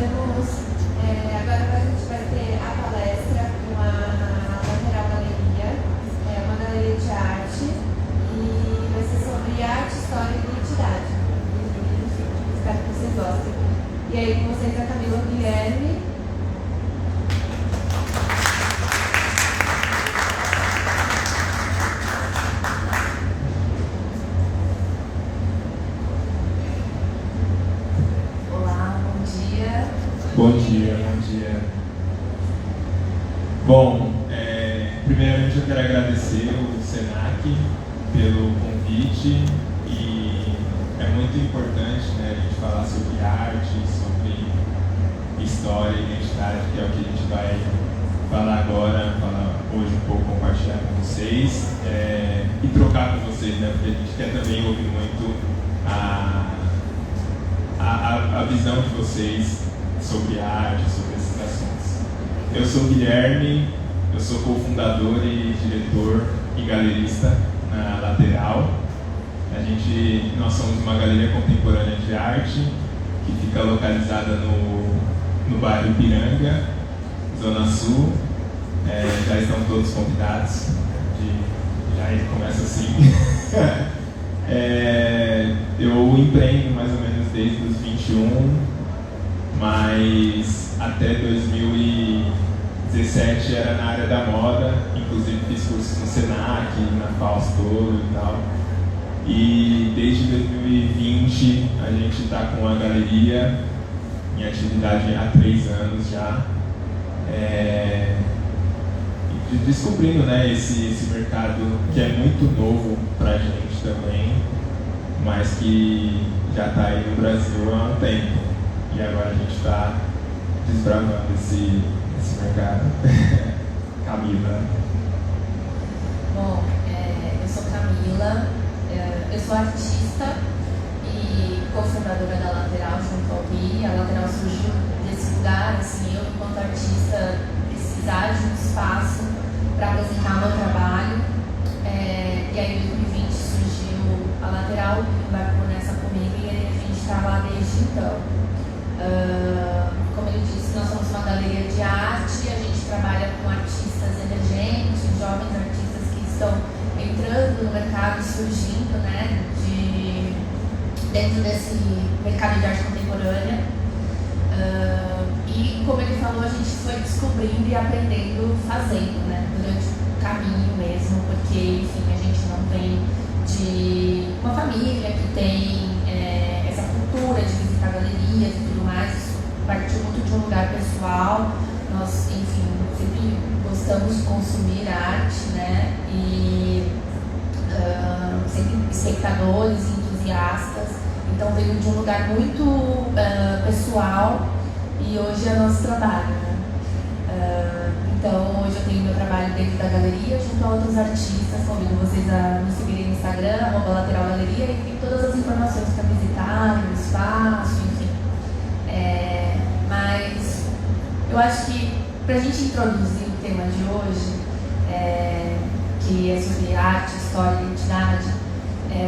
agora a gente vai ter a palestra com a Lateral Galeria, uma galeria de arte, e vai ser sobre arte, história e identidade. Espero que vocês gostem. E aí com vocês a Camila Guilherme. Bom dia. Bom, primeiramente eu quero agradecer o SENAC pelo convite, e é muito importante, né, a gente falar sobre arte, sobre história e identidade, que é o que a gente vai falar agora, falar hoje um pouco, compartilhar com vocês e trocar com vocês, né, porque a gente quer também ouvir muito a visão de vocês sobre a arte, sobre esses assuntos. Eu sou o Guilherme, eu sou cofundador e diretor e galerista na Lateral. Nós somos uma galeria contemporânea de arte que fica localizada no bairro Ipiranga, Zona Sul. Já estão todos convidados, já ele começa assim. Eu empreendo mais ou menos desde os 21, mas até 2017 era na área da moda, inclusive fiz cursos no SENAC, na Fausto e tal. E desde 2020 a gente está com a galeria em atividade há 3 anos já, descobrindo, né, esse mercado que é muito novo para a gente também, mas que já está aí no Brasil há um tempo. E agora a gente está desbravando esse mercado. Camila. Bom, eu sou Camila, eu sou artista e cofundadora da Lateral junto ao Gui. A Lateral surgiu desse lugar, assim, eu enquanto artista precisar de um espaço para apresentar meu trabalho. E aí em 2020 surgiu a Lateral, que vai nessa comigo, e a gente está lá desde então. Como ele disse, nós somos uma galeria de arte, a gente trabalha com artistas emergentes, jovens artistas que estão entrando no mercado e surgindo, né, dentro desse mercado de arte contemporânea. E como ele falou, a gente foi descobrindo e aprendendo fazendo, né, durante o caminho mesmo, porque, enfim, a gente não vem de uma família que tem essa cultura de visitar galerias e tudo mais. Isso partiu muito de um lugar pessoal. Nós, enfim, sempre gostamos de consumir arte, né? E sempre espectadores, entusiastas. Então veio de um lugar muito pessoal, e hoje é nosso trabalho, né? Então hoje eu tenho meu trabalho dentro da galeria junto a outros artistas. Convido vocês a me seguirem no Instagram, @Lateral Galeria, e tem todas as informações para visitar, o espaço, enfim. Mas eu acho que para a gente introduzir o tema de hoje, que é sobre arte, história e identidade,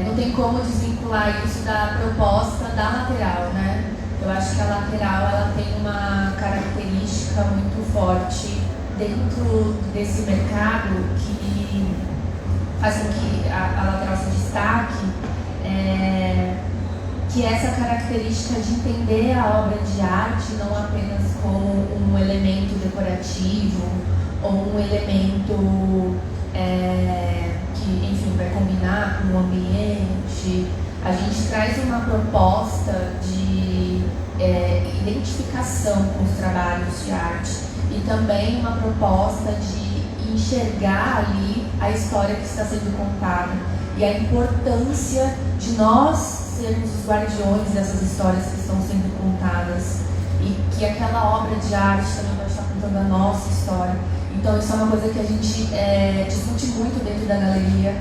não tem como desvincular isso da proposta da Lateral, né? Eu acho que a Lateral ela tem uma característica muito forte dentro desse mercado que faz com que a Lateral se destaque, que é essa característica de entender a obra de arte não apenas como um elemento decorativo ou um elemento que, enfim, vai combinar com o ambiente. A gente traz uma proposta de identificação com os trabalhos de arte e também uma proposta de enxergar ali a história que está sendo contada e a importância de nós sermos os guardiões dessas histórias que estão sendo contadas, e que aquela obra de arte também vai estar contando a nossa história. Então isso é uma coisa que a gente discute muito dentro da galeria,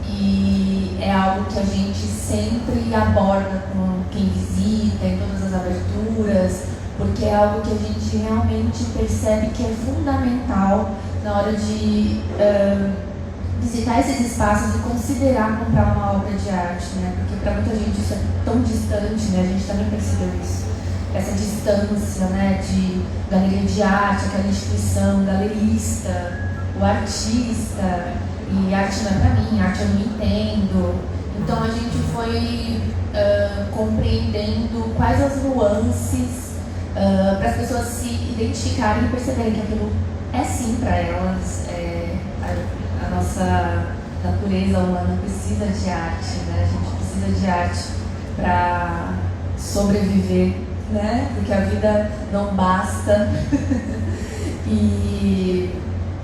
e é algo que a gente sempre aborda com quem visita, em todas as aberturas, porque é algo que a gente realmente percebe que é fundamental na hora de visitar esses espaços e considerar comprar uma obra de arte, né? Porque para muita gente isso é tão distante, né? A gente também percebeu isso. essa distância, né, de galeria de arte, aquela instituição, galerista, o artista, e arte não é pra mim, arte eu não entendo. Então a gente foi compreendendo quais as nuances para as pessoas se identificarem e perceberem que aquilo é sim para elas. A nossa natureza humana precisa de arte, né? A gente precisa de arte para sobreviver, né? Porque a vida não basta. E,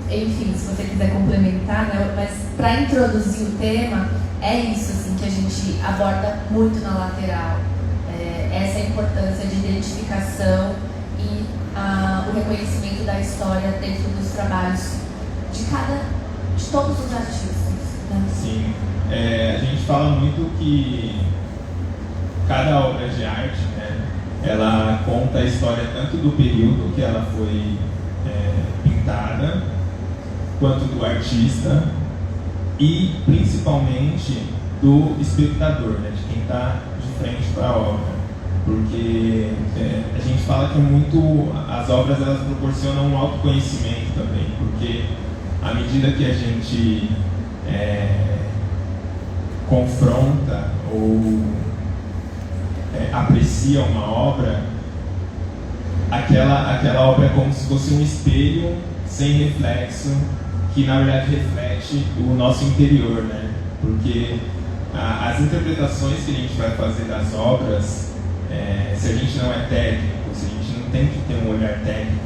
enfim, se você quiser complementar, né? Mas para introduzir o tema, é isso assim, que a gente aborda muito na lateral. Essa importância de identificação e o reconhecimento da história dentro dos trabalhos de todos os artistas. Né? Sim. A gente fala muito que cada obra de arte, né, ela conta a história tanto do período que ela foi pintada, quanto do artista e principalmente do espectador, né, de quem está de frente para a obra. Porque a gente fala que as obras elas proporcionam um autoconhecimento também, porque à medida que a gente confronta ou aprecia uma obra, aquela obra é como se fosse um espelho sem reflexo, que na verdade reflete o nosso interior, né? Porque as interpretações que a gente vai fazer das obras, se a gente não é técnico, se a gente não tem que ter um olhar técnico,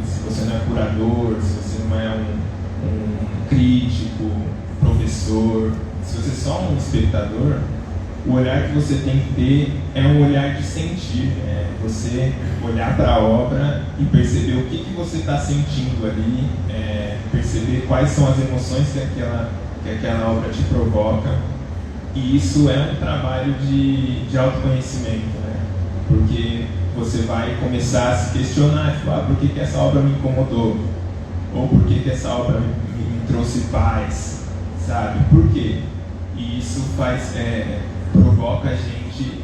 se você não é curador, se você não é um crítico, professor, se você é só um espectador, o olhar que você tem que ter é um olhar de sentir, você olhar para a obra e perceber o que você está sentindo ali, perceber quais são as emoções que aquela obra te provoca. E isso é um trabalho de autoconhecimento, né? Porque você vai começar a se questionar, tipo, por que essa obra me incomodou? Ou por que essa obra me trouxe paz? Sabe? Por quê? E isso provoca a gente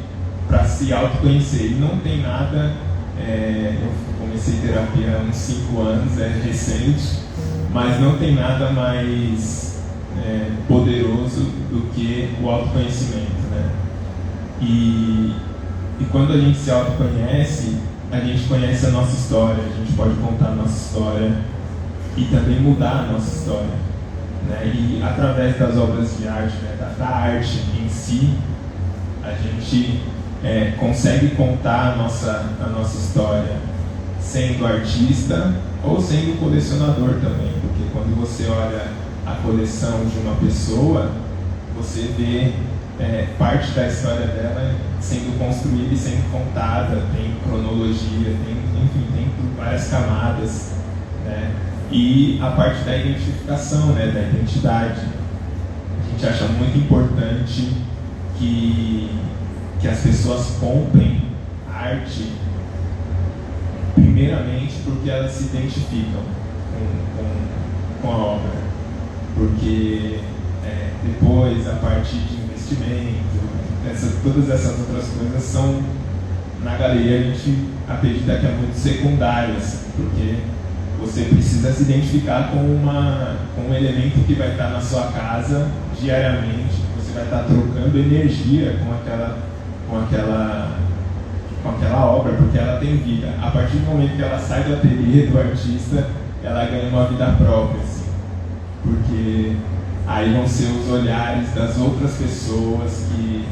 para se autoconhecer. E não tem nada, eu comecei terapia há uns 5 anos, é recente, mas não tem nada mais poderoso do que o autoconhecimento, né? E quando a gente se autoconhece, a gente conhece a nossa história, a gente pode contar a nossa história e também mudar a nossa história, né? E através das obras de arte, né, da arte em si, a gente consegue contar a nossa história sendo artista ou sendo colecionador também, porque quando você olha a coleção de uma pessoa, você vê parte da história dela sendo construída e sendo contada, tem cronologia, tem várias camadas, né? E a parte da identificação, né, da identidade. A gente acha muito importante que as pessoas comprem arte, primeiramente porque elas se identificam com a obra. Porque depois a parte de investimento, todas essas outras coisas são, na galeria a gente acredita que é muito secundárias, porque você precisa se identificar com um elemento que vai estar na sua casa diariamente, você vai estar trocando energia com aquela obra, porque ela tem vida. A partir do momento que ela sai do ateliê do artista, ela ganha uma vida própria, assim. Porque aí vão ser os olhares das outras pessoas que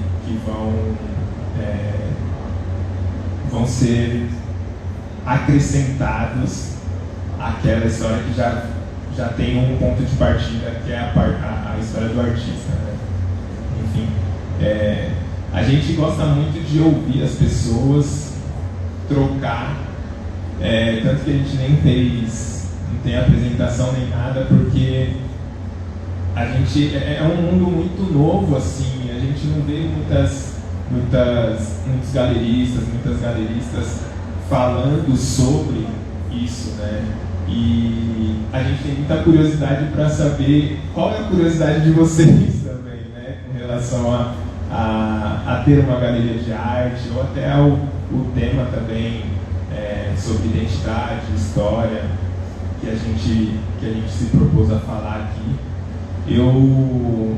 vão ser acrescentados àquela história que já tem um ponto de partida, que é a história do artista, né? Enfim, a gente gosta muito de ouvir as pessoas, trocar, tanto que a gente não tem apresentação nem nada, porque a gente é um mundo muito novo, assim, a gente não vê muitos galeristas, muitas galeristas falando sobre isso, né? E a gente tem muita curiosidade para saber qual é a curiosidade de vocês também, né? Com relação a ter uma galeria de arte ou até o tema também sobre identidade, história, que a gente se propôs a falar aqui. Eu,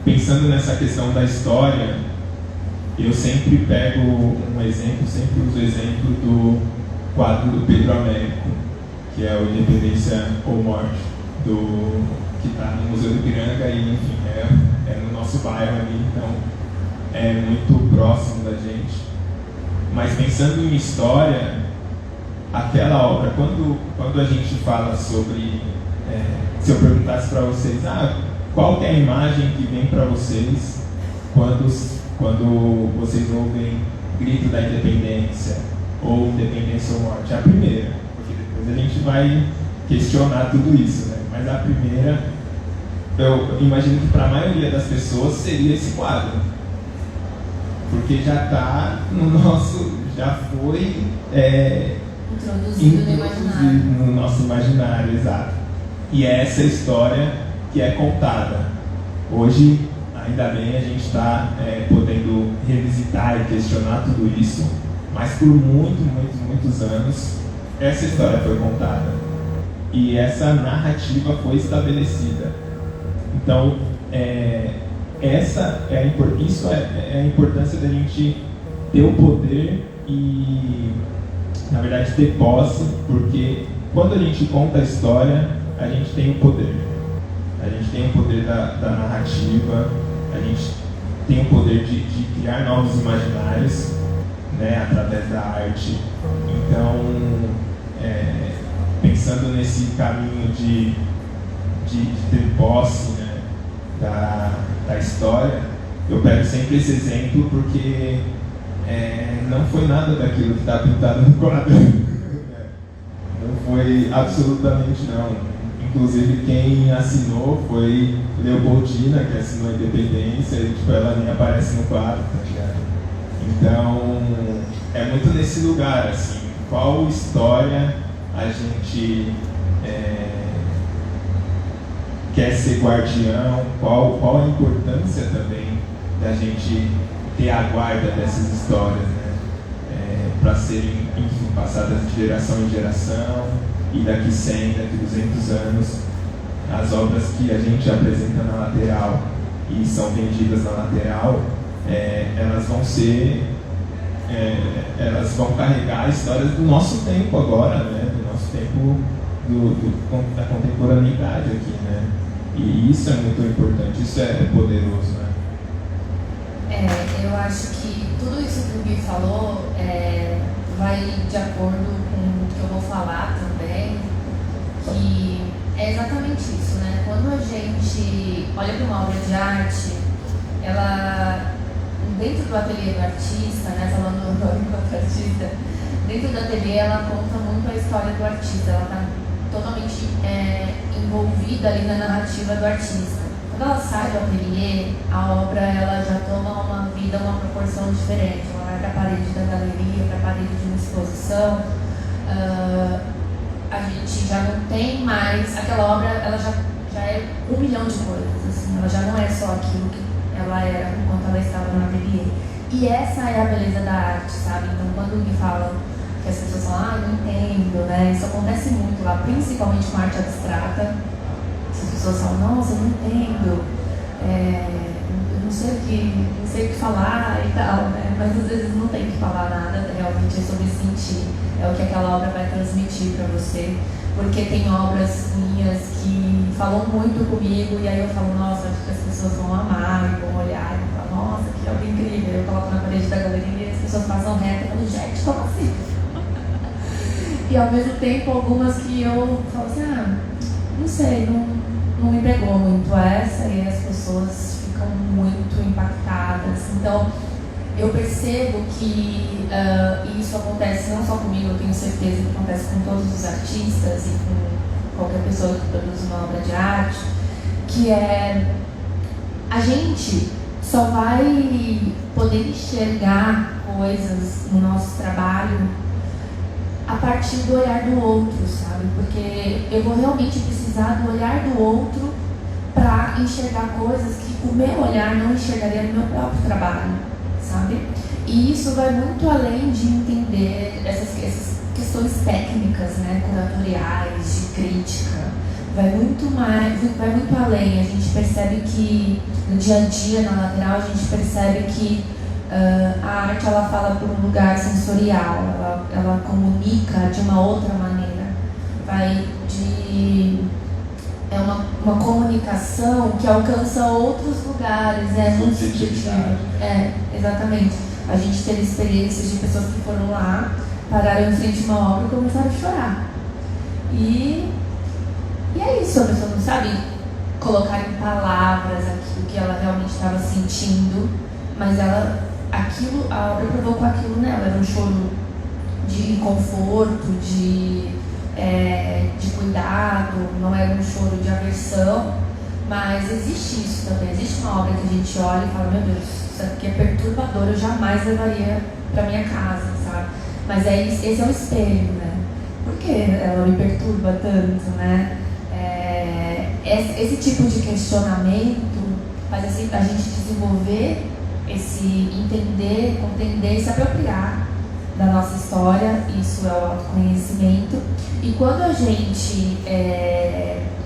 pensando nessa questão da história, eu sempre pego um exemplo, sempre uso o exemplo do quadro do Pedro Américo, que é o Independência ou Morte, que está no Museu do Ipiranga e, enfim, é no nosso bairro ali, então é muito próximo da gente. Mas pensando em história, aquela obra, quando a gente fala sobre, se eu perguntasse para vocês, qual que é a imagem que vem para vocês quando vocês ouvem Grito da Independência ou Independência ou Morte? A primeira, porque depois a gente vai questionar tudo isso, né? Mas a primeira, eu imagino que para a maioria das pessoas seria esse quadro, porque já está no nosso, já foi introduzido no nosso imaginário, exato. E é essa história que é contada. Hoje, ainda bem, a gente está podendo revisitar e questionar tudo isso, mas por muitos anos essa história foi contada e essa narrativa foi estabelecida. Então, isso é a importância da gente ter o poder e, na verdade, ter posse, porque quando a gente conta a história, a gente tem o poder. A gente tem o poder da narrativa, a gente tem o poder de criar novos imaginários, né, através da arte. Então, pensando nesse caminho de ter posse, né, da história, eu pego sempre esse exemplo porque não foi nada daquilo que está pintado no quadro. Não foi absolutamente não. Inclusive quem assinou foi Leopoldina, que assinou a Independência, e ela nem aparece no quadro, tá ligado? Então, é muito nesse lugar, assim, qual história a gente quer ser guardião, qual a importância também da gente ter a guarda dessas histórias, né? Para serem, enfim, passadas de geração em geração, e daqui 100, daqui 200 anos, as obras que a gente apresenta na lateral e são vendidas na lateral, elas vão carregar histórias do nosso tempo agora, né? Do nosso tempo da contemporaneidade aqui, né? E isso é muito importante, isso é poderoso, né? Eu acho que tudo isso que o Gui falou vai de acordo com o que eu vou falar também, que é exatamente isso, né? Quando a gente olha para uma obra de arte, ela, dentro do ateliê do artista, né? Falando enquanto artista, dentro do ateliê ela conta muito a história do artista, ela está totalmente envolvida ali na narrativa do artista. Quando ela sai do ateliê, a obra ela já toma uma vida, uma proporção diferente. Ela vai para a parede da galeria, para a parede de uma exposição. A gente já não tem mais... Aquela obra ela já é 1 milhão de coisas. Assim, ela já não é só aquilo que ela era enquanto ela estava no ateliê. E essa é a beleza da arte, sabe? Então, quando me falam que as pessoas falam, não entendo, né? Isso acontece muito lá, principalmente com arte abstrata. As pessoas falam, nossa, eu não entendo, eu não sei o que falar e tal, né? Mas às vezes não tem que falar nada, realmente é sobre sentir, é o que aquela obra vai transmitir para você, porque tem obras minhas que falam muito comigo e aí eu falo, nossa, acho que as pessoas vão amar e vão olhar e vão falar, nossa, que obra incrível, eu coloco na parede da galeria e as pessoas passam reto e falam, gente, como assim? E ao mesmo tempo algumas que eu falo assim, não sei, não me pegou muito essa, e as pessoas ficam muito impactadas. Então, eu percebo que isso acontece não só comigo, eu tenho certeza que acontece com todos os artistas e com qualquer pessoa que produz uma obra de arte, que a gente só vai poder enxergar coisas no nosso trabalho a partir do olhar do outro, sabe? Porque eu vou realmente precisar do olhar do outro para enxergar coisas que o meu olhar não enxergaria no meu próprio trabalho, sabe? E isso vai muito além de entender essas questões técnicas, né, curatoriais, de crítica. Vai muito além. A gente percebe que no dia a dia, na lateral, a gente percebe que a arte ela fala por um lugar sensorial, ela comunica de uma outra maneira. É uma comunicação que alcança outros lugares, é muito subjetivo. Exatamente. A gente teve experiências de pessoas que foram lá, pararam em frente a uma obra e começaram a chorar. E é isso, a pessoa não sabe colocar em palavras aquilo que ela realmente estava sentindo, mas a obra provocou aquilo nela. Era um choro de conforto, de cuidado, não era um choro de aversão, mas existe isso também. Existe uma obra que a gente olha e fala, meu Deus, isso aqui é perturbador, eu jamais levaria para minha casa, sabe? Mas esse é o espelho, né? Por que ela me perturba tanto, né? Esse tipo de questionamento faz a gente desenvolver esse entender, compreender e se apropriar da nossa história. Isso é o autoconhecimento. E quando a gente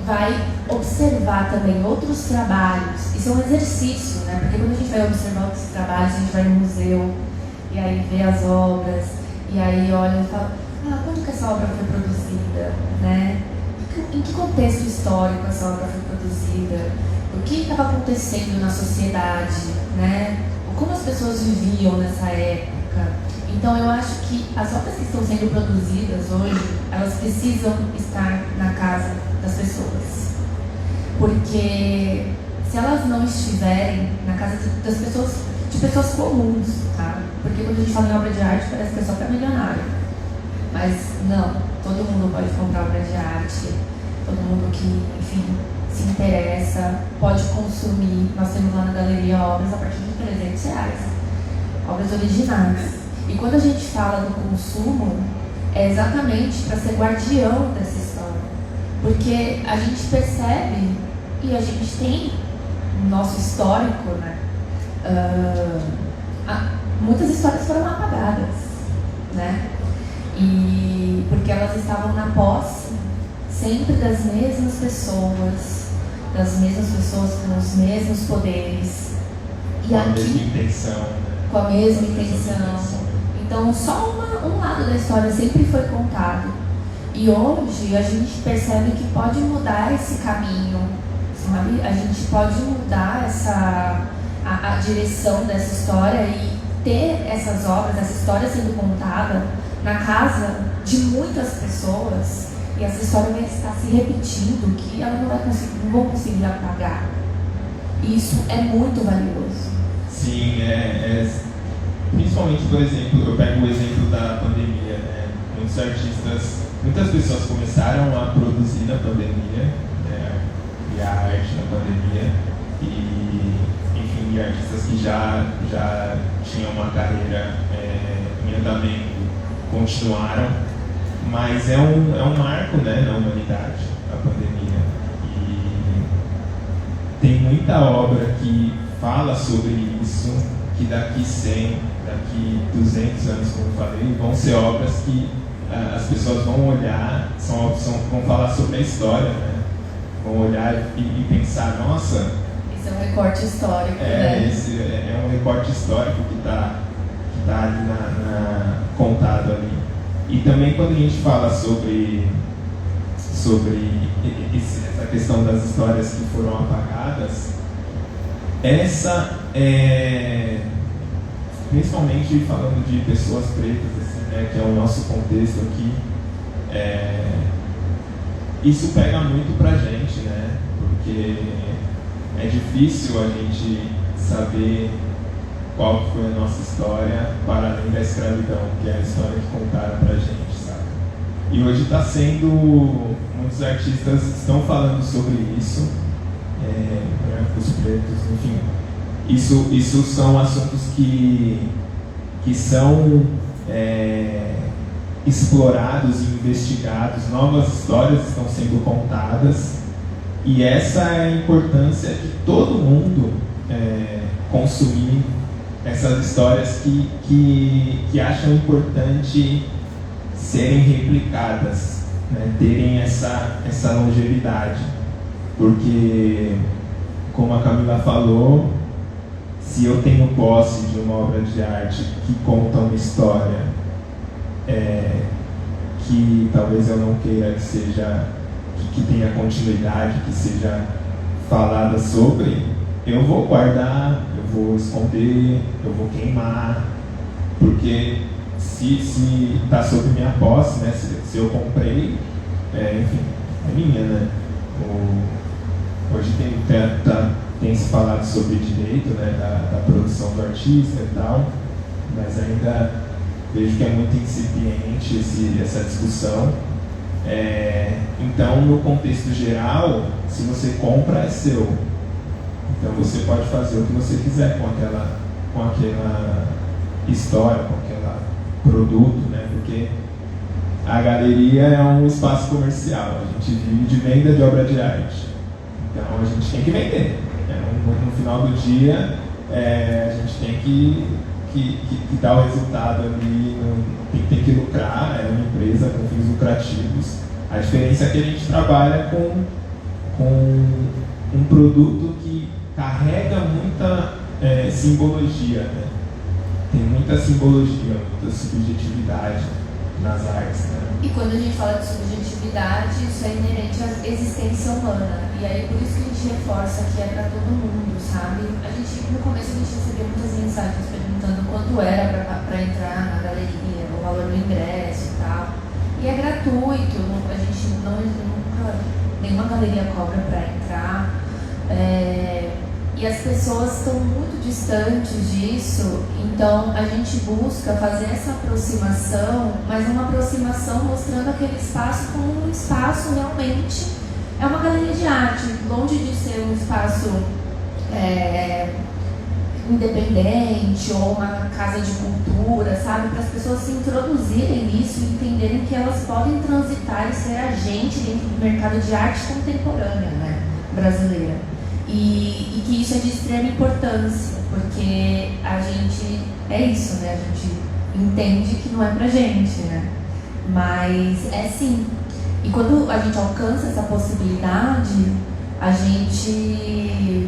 vai observar também outros trabalhos, isso é um exercício, né? Porque quando a gente vai observar outros trabalhos, a gente vai no museu e aí vê as obras e aí olha e fala, quando que essa obra foi produzida, né? Em que contexto histórico essa obra foi produzida? O que estava acontecendo na sociedade, né? Como as pessoas viviam nessa época? Então eu acho que as obras que estão sendo produzidas hoje, elas precisam estar na casa das pessoas. Porque se elas não estiverem na casa das pessoas, de pessoas comuns, tá? Porque quando a gente fala em obra de arte, parece que é só para milionário. Mas não, todo mundo pode comprar obra de arte, todo mundo que, enfim, se interessa, pode consumir. Nós temos lá na galeria obras a partir de R$300, obras originais. E quando a gente fala do consumo, é exatamente para ser guardião dessa história. Porque a gente percebe, e a gente tem no nosso histórico, né? Muitas histórias foram apagadas, né? E porque elas estavam na posse sempre das mesmas pessoas com os mesmos poderes. Com a mesma intenção, né? Com a mesma intenção. Então, só um lado da história sempre foi contado. E hoje a gente percebe que pode mudar esse caminho, sabe? A gente pode mudar a direção dessa história e ter essas obras, essa história sendo contada na casa de muitas pessoas, e essa história vai estar se repetindo, que elas não vão conseguir apagar. Isso é muito valioso. Sim, principalmente, por exemplo, eu pego o exemplo da pandemia, né? Muitas pessoas começaram a produzir na pandemia, e a arte na pandemia, e, enfim, artistas que já tinham uma carreira em andamento continuaram, mas é um marco, né, na humanidade, a pandemia. E tem muita obra que fala sobre isso, que daqui 100, daqui 200 anos, como eu falei, vão ser obras que as pessoas vão olhar, vão falar sobre a história, né? Vão olhar e pensar, nossa... Isso é um recorte histórico, né? Esse é um recorte histórico que está ali contado ali. E também quando a gente fala sobre essa questão das histórias que foram apagadas, principalmente falando de pessoas pretas, assim, né, que é o nosso contexto aqui, isso pega muito pra gente, né? Porque é difícil a gente saber qual foi a nossa história para além da escravidão, que é a história que contaram pra gente, sabe? E hoje está sendo, muitos artistas estão falando sobre isso, brancos, pretos, enfim. Isso são assuntos que são explorados e investigados, novas histórias estão sendo contadas, e essa é a importância de todo mundo consumir essas histórias que acham importante serem replicadas, né? Terem essa longevidade. Porque, como a Camila falou, se eu tenho posse de uma obra de arte que conta uma história que talvez eu não queira que seja, que tenha continuidade, que seja falada sobre, eu vou guardar, eu vou esconder, eu vou queimar, porque se está sob minha posse, né, se eu comprei, enfim, é minha, né? Hoje tem se falado sobre direito, né, da produção do artista e tal, mas ainda vejo que é muito incipiente essa discussão. Então, no contexto geral, se você compra, é seu. Então você pode fazer o que você quiser com aquela história, com aquele produto, né? Porque a galeria é um espaço comercial, a gente vive de venda de obra de arte. Então a gente tem que vender. No final do dia, a gente tem que dar o resultado ali, tem que lucrar, é uma empresa com fins lucrativos. A diferença é que a gente trabalha com um produto que carrega muita simbologia, né? Tem muita simbologia, muita subjetividade nas artes, né? E quando a gente fala de subjetividade, isso é inerente à existência humana. E aí por isso que a gente reforça que é para todo mundo, sabe? No começo a gente recebia muitas mensagens perguntando quanto era para entrar na galeria, o valor do ingresso e tal. E é gratuito, a gente nunca, nenhuma galeria cobra para entrar. E as pessoas estão muito distantes disso, então a gente busca fazer essa aproximação, mas uma aproximação mostrando aquele espaço como um espaço realmente, é uma galeria de arte, longe de ser um espaço independente ou uma casa de cultura, sabe? Para as pessoas se introduzirem nisso e entenderem que elas podem transitar e ser agente dentro do mercado de arte contemporânea, né, brasileira. E que isso é de extrema importância, porque a gente, é isso, né? A gente entende que não é pra gente, né? Mas é sim. E quando a gente alcança essa possibilidade, a gente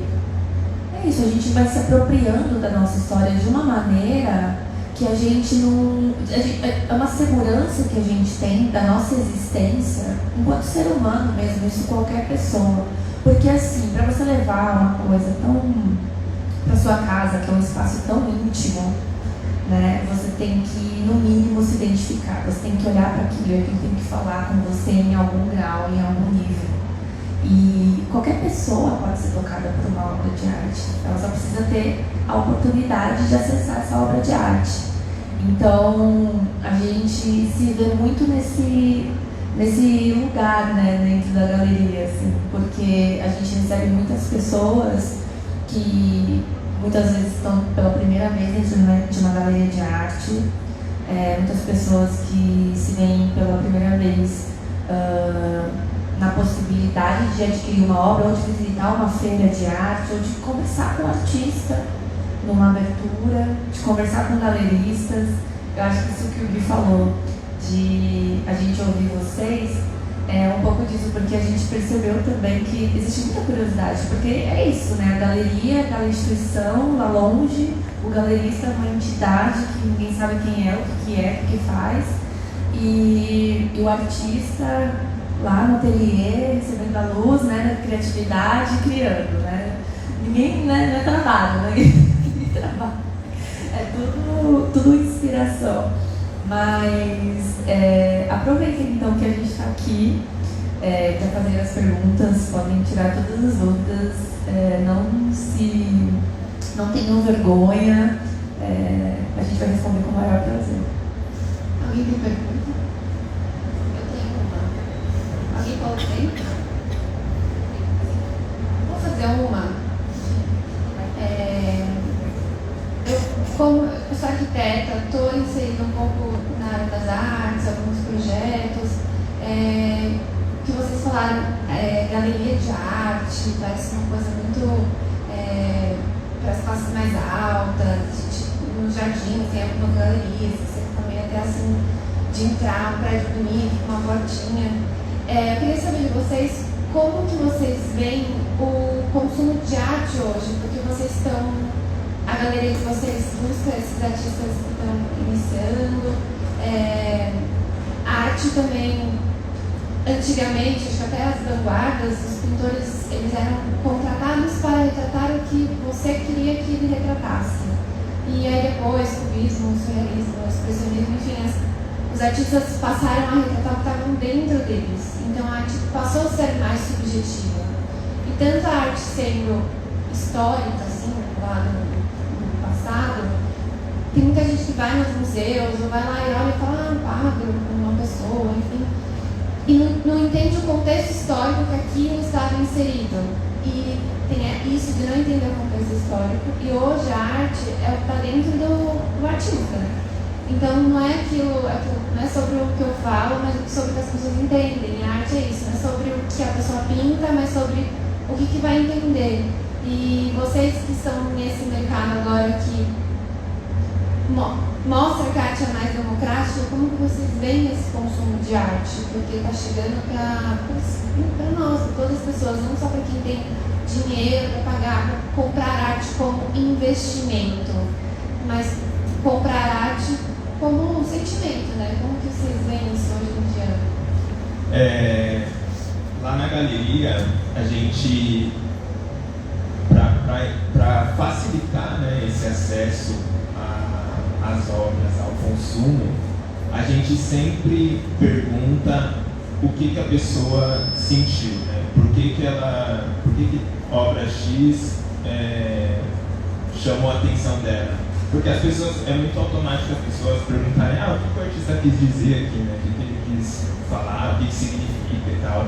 vai se apropriando da nossa história de uma maneira que a gente não... é uma segurança que a gente tem da nossa existência enquanto ser humano mesmo, isso qualquer pessoa. Porque assim, para você levar uma coisa tão para sua casa, que é um espaço tão íntimo, né, você tem que, no mínimo, se identificar, você tem que olhar para aquilo, alguém tem que falar com você em algum grau, em algum nível. E qualquer pessoa pode ser tocada por uma obra de arte, ela só precisa ter a oportunidade de acessar essa obra de arte. Então, a gente se vê muito nesse lugar, né, dentro da galeria, assim, porque a gente recebe muitas pessoas que muitas vezes estão pela primeira vez dentro de uma galeria de arte, muitas pessoas que se veem pela primeira vez na possibilidade de adquirir uma obra, ou de visitar uma feira de arte, ou de conversar com um artista numa abertura, de conversar com galeristas. Eu acho que isso que o Gui falou, de a gente ouvir vocês, um pouco disso, porque a gente percebeu também que existe muita curiosidade, porque é isso, né? A galeria, aquela instituição lá longe, o galerista é uma entidade que ninguém sabe quem é, o que faz, e o artista lá no ateliê, recebendo a luz, né, da criatividade, criando, né? Ninguém, né, não é trabalho, né? Ninguém trabalha. É tudo inspiração. Mas aproveitem então que a gente está aqui para fazer as perguntas, podem tirar todas as dúvidas, não tenham vergonha, a gente vai responder com o maior prazer. Alguém tem pergunta? Eu tenho uma. Alguém pode ter? Vou fazer uma. Como eu sou arquiteta, estou inserida um pouco na área das artes, alguns projetos. Que vocês falaram, galeria de arte, parece uma coisa muito para as classes mais altas, a gente nos jardins, tem algumas galerias, você também até assim, de entrar, um prédio bonito, com uma portinha. Eu queria saber de vocês, como que vocês veem o consumo de arte hoje? Porque vocês estão, a galeria que vocês buscam, esses artistas que estão iniciando, a arte também, antigamente, acho que até as vanguardas, os pintores, eles eram contratados para retratar o que você queria que ele retratasse. E aí depois, o cubismo, o surrealismo, o expressionismo, enfim, os artistas passaram a retratar o que estavam dentro deles. Então a arte passou a ser mais subjetiva. E tanto a arte sendo histórica, assim, lá no passado, tem muita gente que vai nos museus, ou vai lá e olha e fala, um quadro, uma pessoa, enfim, e não entende o contexto histórico que aquilo estava inserido. E tem isso de não entender o contexto histórico. E hoje a arte é o que está dentro do artista. Então não é aquilo, não é sobre o que eu falo, mas sobre o que as pessoas entendem. A arte é isso, não é sobre o que a pessoa pinta, mas sobre o que vai entender. E vocês que estão nesse mercado agora que mostra que a arte é mais democrática, como que vocês veem esse consumo de arte? Porque está chegando para nós, para todas as pessoas, não só para quem tem dinheiro para pagar, para comprar arte como investimento, mas comprar arte como um sentimento, né? Como que vocês veem isso hoje em dia? Lá na galeria, a gente, para facilitar, né, esse acesso às obras, ao consumo, a gente sempre pergunta o que a pessoa sentiu, né? Por que obra X chamou a atenção dela? Porque as pessoas, é muito automático as pessoas perguntarem o que o artista quis dizer aqui, né? O que ele quis falar, o que significa e tal.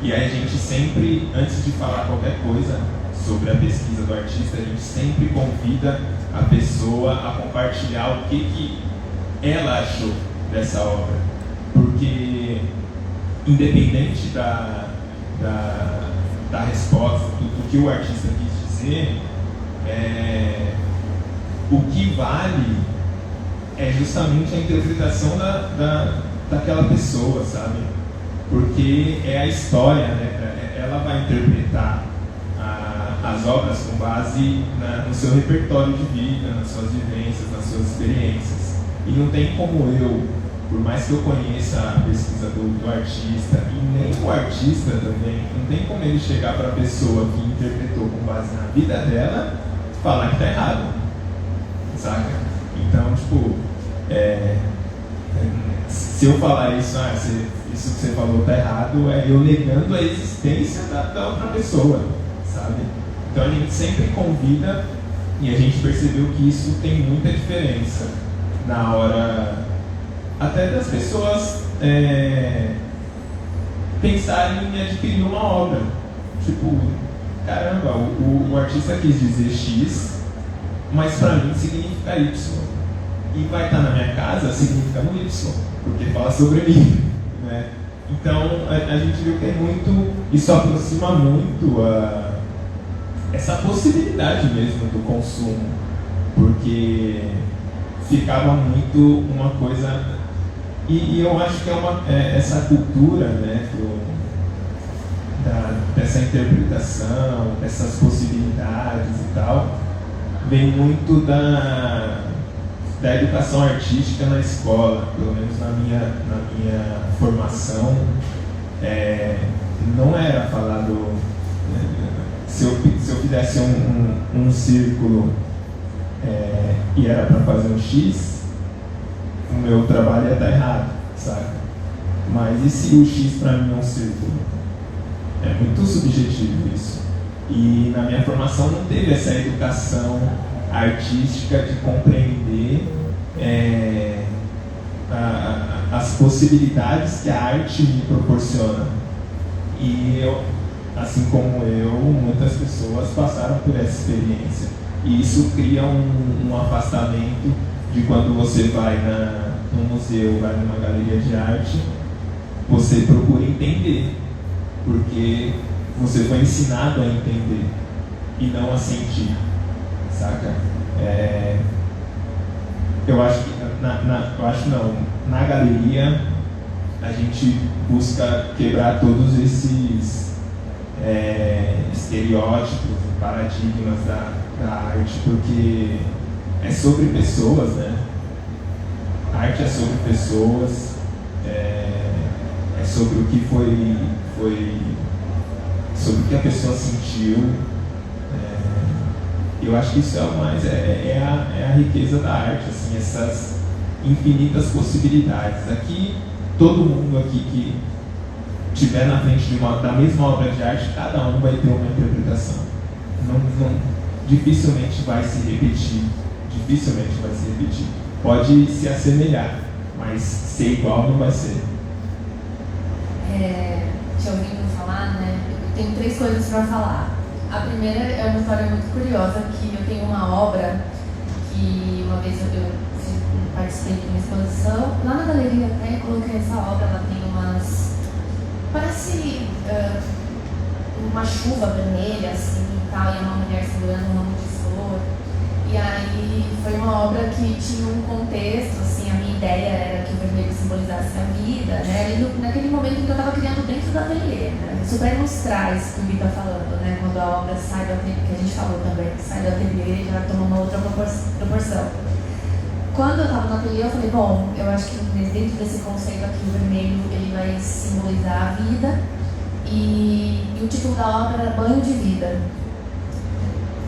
E aí a gente sempre, antes de falar qualquer coisa sobre a pesquisa do artista, a gente sempre convida a pessoa a compartilhar o que ela achou dessa obra. Porque, independente da resposta, do que o artista quis dizer, o que vale é justamente a interpretação daquela pessoa, sabe? Porque é a história, né? Ela vai interpretar as obras com base no seu repertório de vida, nas suas vivências, nas suas experiências. E não tem como eu, por mais que eu conheça a pesquisa do artista, e nem o artista também, não tem como ele chegar para a pessoa que interpretou com base na vida dela e falar que está errado, saca? Então, tipo, se eu falar isso, isso que você falou está errado, é eu negando a existência da outra pessoa, sabe? Então a gente sempre convida, e a gente percebeu que isso tem muita diferença na hora até das pessoas pensarem em adquirir uma obra. Tipo, caramba, o artista quis dizer X, mas para mim significa Y. E vai estar na minha casa significando Y, porque fala sobre mim, né? Então a gente viu que é muito, isso aproxima muito essa possibilidade mesmo do consumo, porque ficava muito uma coisa, e eu acho que essa cultura, né, dessa interpretação, dessas possibilidades e tal, vem muito da educação artística na escola, pelo menos na minha formação. Não era falado, se eu fizesse um círculo e era para fazer um X, o meu trabalho ia estar errado, sabe? Mas e se o X para mim é um círculo? É muito subjetivo isso. E na minha formação não teve essa educação artística de compreender as possibilidades que a arte me proporciona. E eu, assim como eu, muitas pessoas passaram por essa experiência. E isso cria um afastamento de quando você vai num museu, vai numa galeria de arte, você procura entender, porque você foi ensinado a entender e não a sentir, saca? eu acho que na galeria a gente busca quebrar todos esses estereótipos, paradigmas da arte, porque é sobre pessoas, né? A arte é sobre pessoas, é sobre o que foi sobre o que a pessoa sentiu. Eu acho que isso é o mais, é a riqueza da arte, assim, essas infinitas possibilidades. Aqui, todo mundo aqui que estiver na frente da mesma obra de arte, cada um vai ter uma interpretação. Dificilmente vai se repetir. Pode se assemelhar, mas ser igual não vai ser. Te ouvindo falar, né? Eu tenho 3 coisas para falar. A primeira é uma história muito curiosa, que eu tenho uma obra que uma vez eu participei de uma exposição. Lá na galeria até coloquei essa obra, ela tem parece uma chuva vermelha assim e tal, e uma mulher segurando um ramo de flor. E aí foi uma obra que tinha um contexto, assim, a minha ideia era que o vermelho simbolizasse a vida, né? E naquele momento em que eu estava criando dentro do ateliê, né? Isso para ilustrar isso que o Gui está falando, né? Quando a obra sai do ateliê, que a gente falou também, que sai do ateliê já toma uma outra proporção. Quando eu estava no ateliê, eu falei, bom, eu acho que dentro desse conceito aqui, o vermelho, ele vai simbolizar a vida, e o título da obra era Banho de Vida.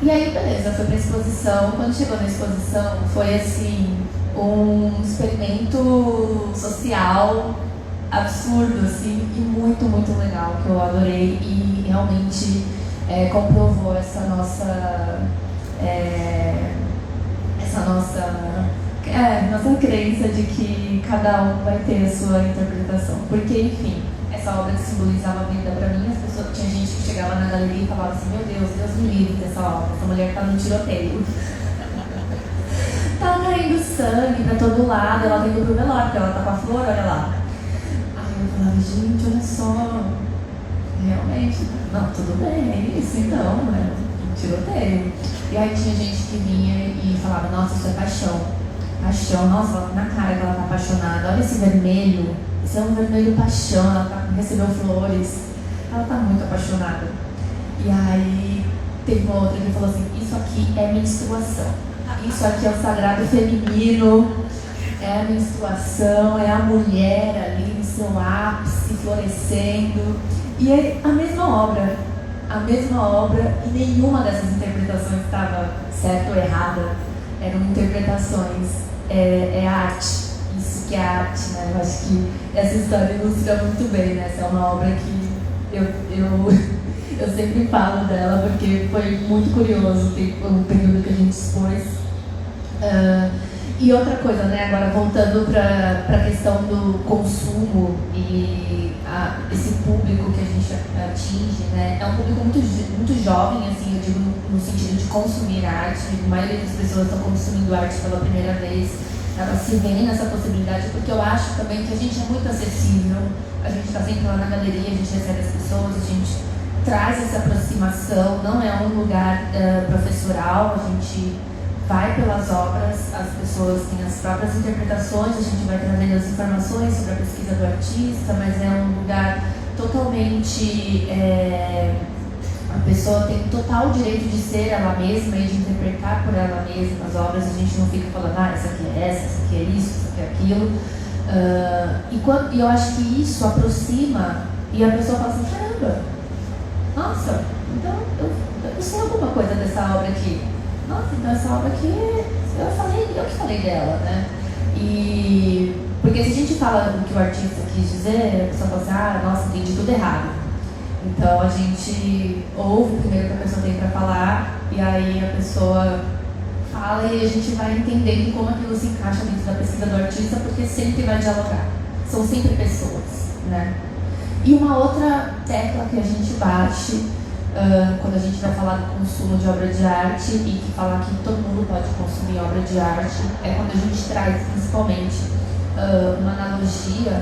E aí, beleza, foi pra exposição. Quando chegou na exposição, foi assim, um experimento social absurdo, assim, e muito, muito legal, que eu adorei e realmente comprovou essa nossa crença de que cada um vai ter a sua interpretação. Porque, enfim, essa obra que simbolizava a vida para mim, tinha gente que chegava na galeria e falava assim, meu Deus me livre dessa obra, essa mulher tá num tiroteio. Tá caindo sangue pra todo lado, ela tá indo pro velório, porque ela tá com a flor, olha lá. Aí eu falava, gente, olha só, realmente, não, tudo bem, é isso então, é um tiroteio. E aí tinha gente que vinha e falava, nossa, isso é paixão, nossa, na cara que ela tá apaixonada, olha esse vermelho, isso é um vermelho paixão, ela recebeu flores, ela tá muito apaixonada. E aí teve uma outra que falou assim, isso aqui é menstruação, isso aqui é o sagrado feminino, é a menstruação, é a mulher ali no seu ápice, florescendo. E é a mesma obra, e nenhuma dessas interpretações estava certa ou errada, eram interpretações, é arte, isso que é arte, né? Eu acho que essa história ilustra muito bem, né? Essa é uma obra que eu sempre falo dela, porque foi muito curioso o período que a gente expôs. E outra coisa, né? Agora voltando para a questão do consumo e esse público que a gente atinge, né? É um público muito jovem, assim, eu digo no sentido de consumir arte. A maioria das pessoas estão consumindo arte pela primeira vez. Elas se veem nessa possibilidade, porque eu acho também que a gente é muito acessível. A gente está sempre lá na galeria, a gente recebe as pessoas, a gente traz essa aproximação. Não é um lugar professoral, a gente vai pelas obras, as pessoas têm as próprias interpretações, a gente vai trazendo as informações sobre a pesquisa do artista, mas é um lugar totalmente... a pessoa tem total direito de ser ela mesma e de interpretar por ela mesma as obras. A gente não fica falando, essa aqui é essa aqui é isso, essa aqui é aquilo. E eu acho que isso aproxima e a pessoa fala assim, caramba, nossa, então eu sei alguma coisa dessa obra aqui. Nossa, então essa obra aqui, eu que falei dela, né? E porque se a gente fala o que o artista quis dizer, a pessoa fala assim, nossa, entendi tudo errado. Então a gente ouve primeiro o que a pessoa tem para falar, e aí a pessoa fala e a gente vai entendendo como aquilo se encaixa dentro da pesquisa do artista, porque sempre vai dialogar. São sempre pessoas, né? E uma outra tecla que a gente bate quando a gente vai falar do consumo de obra de arte e que falar que todo mundo pode consumir obra de arte, é quando a gente traz principalmente uma analogia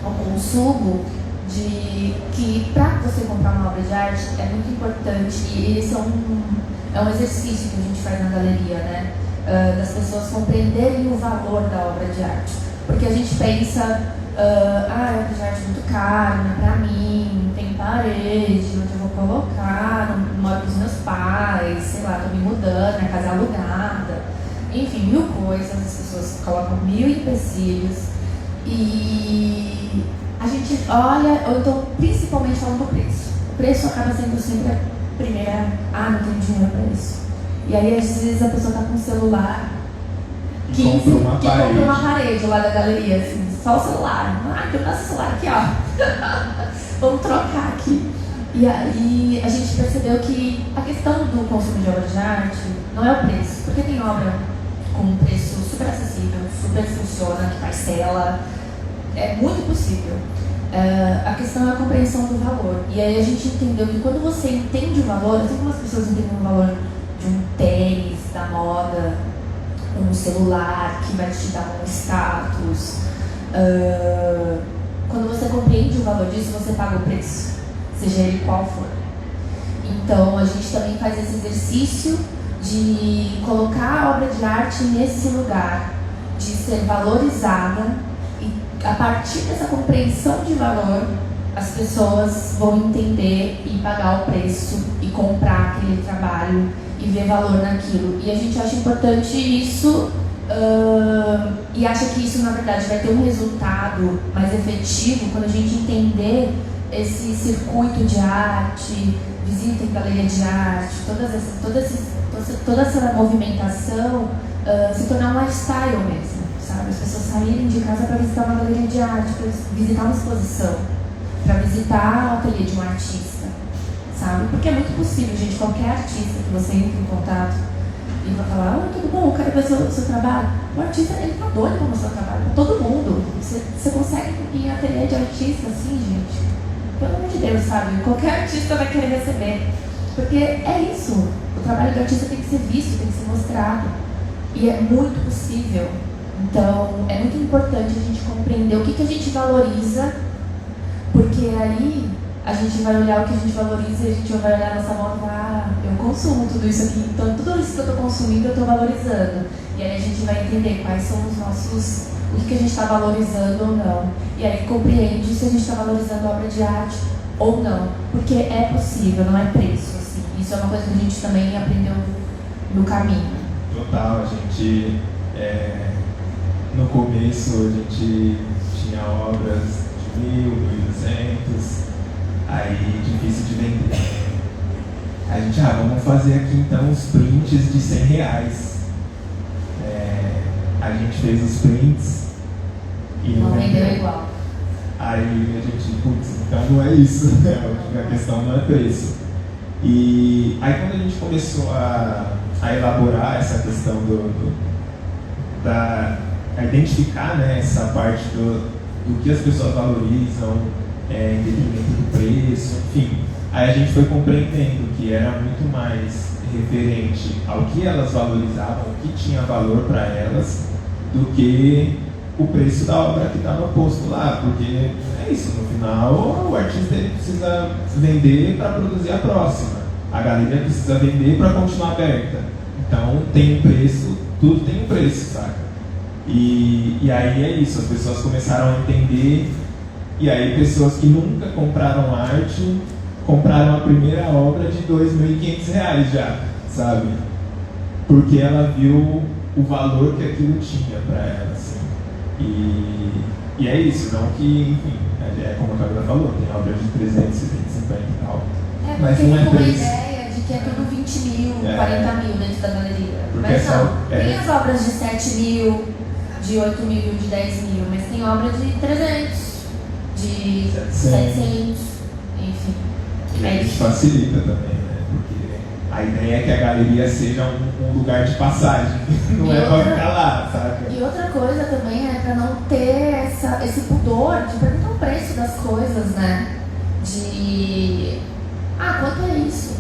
ao consumo, de que para você comprar uma obra de arte é muito importante, e esse é um exercício que a gente faz na galeria, né? das pessoas compreenderem o valor da obra de arte. Porque a gente pensa, a obra de arte é muito cara, não é pra mim, não tem parede, onde eu vou colocar, não moro com os meus pais, sei lá, tô me mudando, minha casa é alugada. Enfim, mil coisas, as pessoas colocam mil empecilhos e a gente olha, ou então principalmente falando do preço. O preço acaba sendo sempre a primeira, não tenho dinheiro para isso. E aí às vezes a pessoa tá com um celular que comprou uma parede lá da galeria, assim, só o celular. Eu passo o celular aqui, ó. Vamos trocar aqui. E aí a gente percebeu que a questão do consumo de obra de arte não é o preço, porque tem obra com um preço super acessível, super funciona, que parcela, é muito possível. A questão é a compreensão do valor. E aí a gente entendeu que quando você entende o valor, assim como as pessoas entendem o valor de um tênis da moda, um celular que vai te dar um status, quando você compreende o valor disso, você paga o preço, seja ele qual for. Então a gente também faz esse exercício de colocar a obra de arte nesse lugar, de ser valorizada, e a partir dessa compreensão de valor, as pessoas vão entender e pagar o preço e comprar aquele trabalho e ver valor naquilo. E a gente acha importante isso e acha que isso, na verdade, vai ter um resultado mais efetivo quando a gente entender esse circuito de arte, visita em galeria de arte, toda essa movimentação se tornar um lifestyle mesmo, sabe? As pessoas saírem de casa para visitar uma galeria de arte, para visitar uma exposição, para visitar o ateliê de um artista, sabe? Porque é muito possível, gente, qualquer artista que você entre em contato e vai falar, tudo bom, eu quero ver seu trabalho. O artista, ele tá doido para mostrar o trabalho para todo mundo. Você consegue ir em ateliê de artista assim, gente? Pelo amor de Deus, sabe? Qualquer artista vai querer receber. Porque é isso. O trabalho do artista tem que ser visto, tem que ser mostrado. E é muito possível. Então, é muito importante a gente compreender o que a gente valoriza, porque aí a gente vai olhar o que a gente valoriza e a gente vai olhar a nossa volta e falar, eu consumo tudo isso aqui, então tudo isso que eu estou consumindo eu estou valorizando. E aí a gente vai entender quais são os nossos, o que a gente está valorizando ou não. E aí compreende se a gente está valorizando a obra de arte ou não. Porque é possível, não é preço. Assim. Isso é uma coisa que a gente também aprendeu no caminho. Total, a gente, no começo a gente tinha obras de 1.000, 1.200, aí difícil de vender. A gente, vamos fazer aqui então os prints de R$100. A gente fez os prints e não vendeu igual. Aí a gente, então não é isso, a questão não é preço. E aí quando a gente começou a elaborar essa questão a identificar, né, essa parte do que as pessoas valorizam, em detrimento do preço, enfim, aí a gente foi compreendendo que era muito mais referente ao que elas valorizavam, o que tinha valor para elas, do que o preço da obra que estava posto lá, porque é isso, no final o artista ele precisa vender para produzir a próxima, a galeria precisa vender para continuar aberta, então tem um preço, tudo tem um preço, saca? E aí é isso, as pessoas começaram a entender, e aí pessoas que nunca compraram arte, compraram a primeira obra de R$2.500 já, sabe? Porque ela viu o valor que aquilo tinha para ela, assim. E é isso, não que, enfim, é como a Camila falou, tem obras de 300, 350 e tal. Mas não é preço. Uma ideia de que é tudo 20 mil, 40 mil dentro da galeria. Mas não, tem as obras de 7 mil, de 8 mil, de 10 mil, mas tem obra de 300, de 700, enfim. E a gente facilita também, né? Porque a ideia é que a galeria seja um lugar de passagem, não é para ficar lá, sabe? E outra coisa também é para não ter esse pudor de perguntar o preço das coisas, né? De, quanto é isso?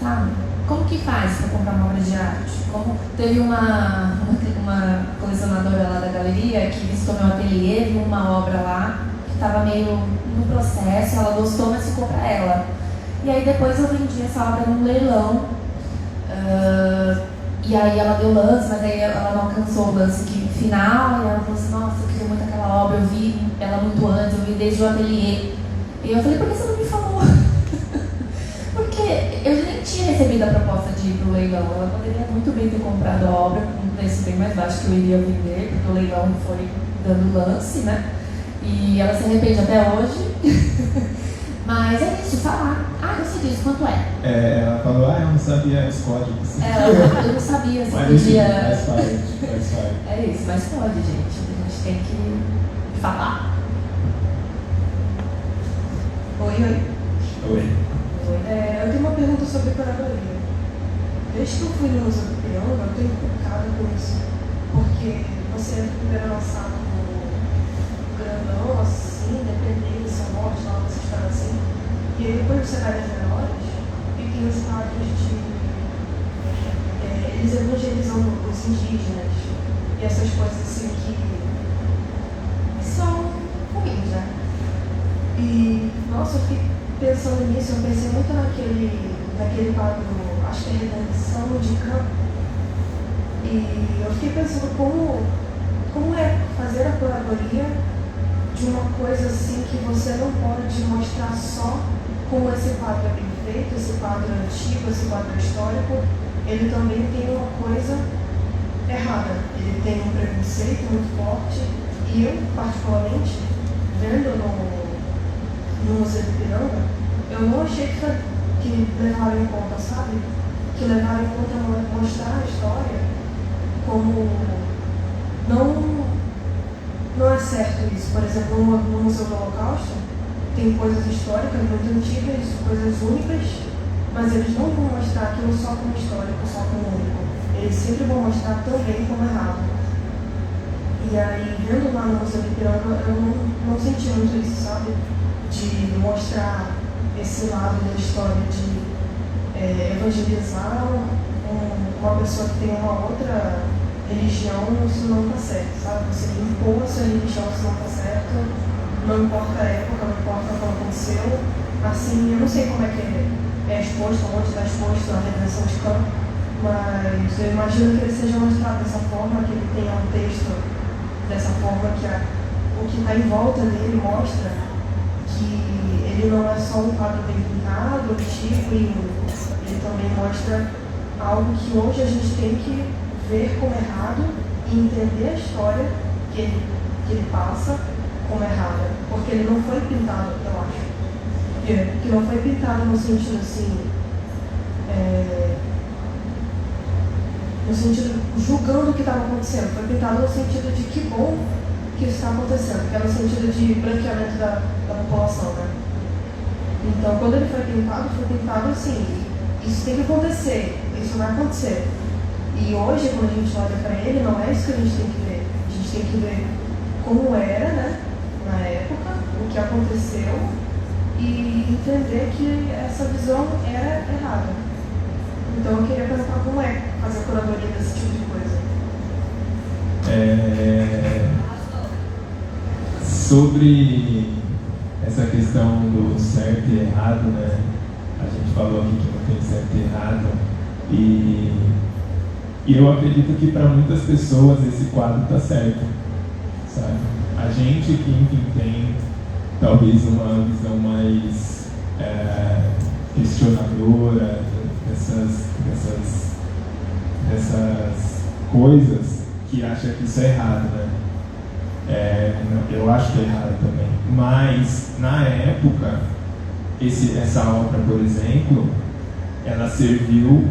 Sabe? Como que faz para comprar uma obra de arte? Como teve uma colecionadora lá da galeria que visitou meu ateliê, viu uma obra lá que estava meio no processo, ela gostou, mas ficou para ela. E aí depois eu vendi essa obra num leilão E aí ela deu lance, mas aí ela não alcançou o lance final, e ela falou assim, nossa, eu queria muito aquela obra, eu vi ela muito antes, eu vi desde o ateliê. E eu falei, por que você não me falou? Porque eu nem tinha recebido a proposta de ir pro leilão. Ela poderia muito bem ter comprado a obra com um preço bem mais baixo que eu iria vender, porque o leilão foi dando lance, né? E ela se arrepende até hoje. Mas é isso, falar. Ah, eu sei disso, quanto é? Ela falou, eu não sabia os códigos. Eu não sabia se Mas podia. mais fácil. É isso, mas pode, gente. A gente tem que falar. Oi. Eu tenho uma pergunta sobre curadoria. Desde que eu fui no Museu do Ipiranga, eu tenho focado com isso. Porque você é primeiro lançado no grandão, assim, dependendo, são mortes, lá você está assim. E aí depois você vai nas menores, pequenos quadros de. Eles evangelizam os indígenas e essas coisas assim que são ruins, né? E, nossa, eu fiquei pensando nisso, eu pensei muito naquele quadro, acho que é Redenção de Campo. E eu fiquei pensando como é fazer a curadoria de uma coisa assim que você não pode mostrar só como esse quadro é bem feito, esse quadro é antigo, esse quadro é histórico. Ele também tem uma coisa errada, ele tem um preconceito muito forte. E eu, particularmente, vendo no Museu do Ipiranga, eu não achei que levaram em conta, sabe? Que levaram em conta mostrar a história como não é certo isso. Por exemplo, no Museu do Holocausto tem coisas históricas muito antigas, coisas únicas, mas eles não vão mostrar aquilo só como histórico, só como único. Eles sempre vão mostrar também como errado. E aí, vendo lá no Museu do Ipiranga, eu não senti muito isso, sabe? De mostrar esse lado da história, de evangelizar uma pessoa que tem uma outra religião, isso não está certo, sabe? Você impor a sua religião, isso não está certo, não importa a época, não importa o que aconteceu. Assim, eu não sei como é que é exposto, onde está exposto a redenção de campo, mas eu imagino que ele seja mostrado dessa forma, que ele tenha um texto dessa forma, que o que está em volta dele mostra que ele não é só um quadro bem pintado, antigo e único. Ele também mostra algo que hoje a gente tem que ver como errado e entender a história que ele passa como errada. Porque ele não foi pintado, eu acho. Que não foi pintado no sentido assim, no sentido julgando o que estava acontecendo. Foi pintado no sentido de que bom que isso está acontecendo, que é no sentido de branqueamento da população, né? Então, quando ele foi pintado assim, isso tem que acontecer, isso vai acontecer. E hoje, quando a gente olha para ele, não é isso que a gente tem que ver. A gente tem que ver como era, né, na época, o que aconteceu e entender que essa visão era errada. Então, eu queria perguntar como é fazer a curadoria desse tipo de coisa. Sobre essa questão do certo e errado, né? A gente falou aqui que não tem certo e errado, e eu acredito que para muitas pessoas esse quadro está certo, sabe? A gente que, enfim, tem talvez uma visão mais questionadora dessas coisas, que acha que isso é errado, né? Eu acho que é errado também. Mas, na época, essa obra, por exemplo, ela serviu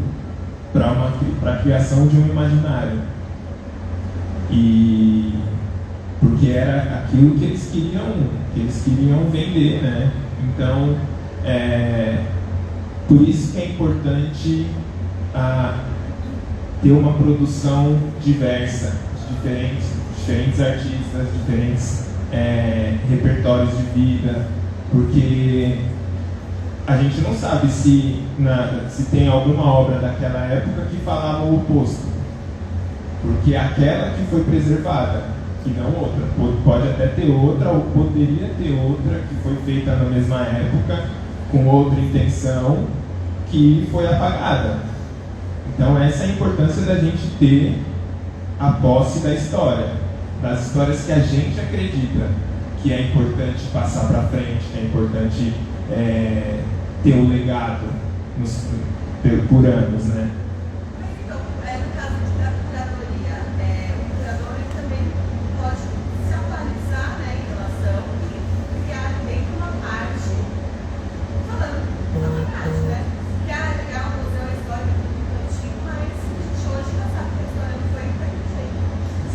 para a criação de um imaginário. E porque era aquilo que eles queriam vender, né? Então, por isso que é importante ter uma produção diversa, de diferentes artistas, diferentes repertórios de vida, porque a gente não sabe se tem alguma obra daquela época que falava o oposto, porque aquela que foi preservada, que não outra, pode até ter outra, ou poderia ter outra que foi feita na mesma época, com outra intenção, que foi apagada. Então essa é a importância da gente ter a posse da história, das histórias que a gente acredita que é importante passar para frente, que é importante ter um legado por anos, né? Então, no caso da curadoria, o curador ele também pode se atualizar, né, em relação e criar dentro uma parte, falando uma parte, né? Que é legal, o museu é histórico muito antigo, mas a gente hoje já sabe que a história não foi daquele jeito.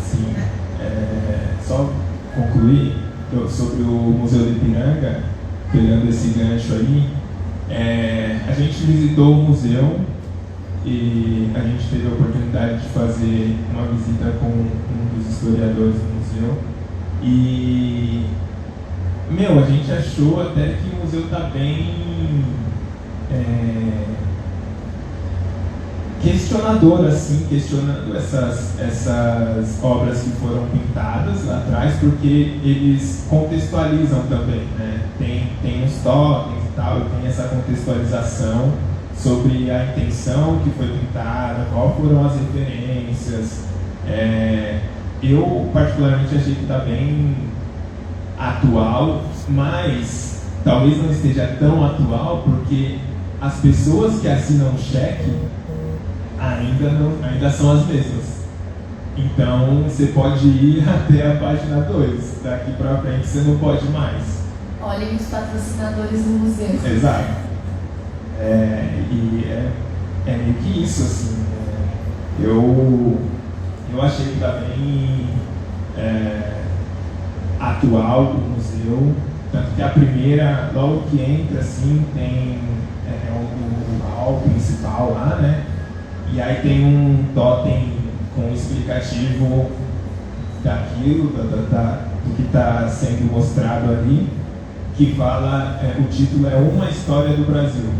Sim. Né? Só concluir sobre o Museu do Ipiranga, pegando esse gancho aí, a gente visitou o museu e a gente teve a oportunidade de fazer uma visita com um dos historiadores do museu e, a gente achou até que o museu está bem questionador, assim, questionando essas obras que foram pintadas lá atrás, porque eles contextualizam também, né? Tem os totens e tal, tem essa contextualização sobre a intenção que foi pintada, qual foram as referências. Eu particularmente achei que está bem atual, mas talvez não esteja tão atual porque as pessoas que assinam o cheque ainda são as mesmas. Então você pode ir até a página 2, daqui para frente você não pode mais. Olhem os patrocinadores do museu. Exato. E é meio que isso, assim. Eu achei que está bem atual o museu, tanto que a primeira, logo que entra, assim, tem o hall principal lá, né? E aí tem um totem com explicativo daquilo, do que está sendo mostrado ali, que fala, o título é Uma História do Brasil.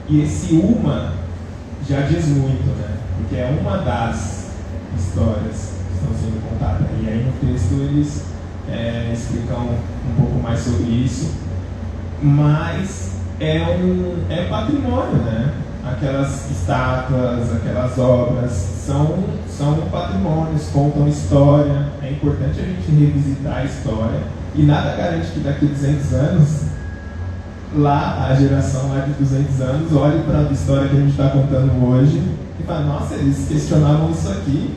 E esse uma já diz muito, né? Porque é uma das histórias que estão sendo contadas. E aí no texto eles explicam um pouco mais sobre isso. Mas é patrimônio, né? Aquelas estátuas, aquelas obras são patrimônios, contam história. É importante a gente revisitar a história e nada garante que daqui a 200 anos lá, a geração lá de 200 anos olhe para a história que a gente está contando hoje e fala, nossa, eles questionavam isso aqui,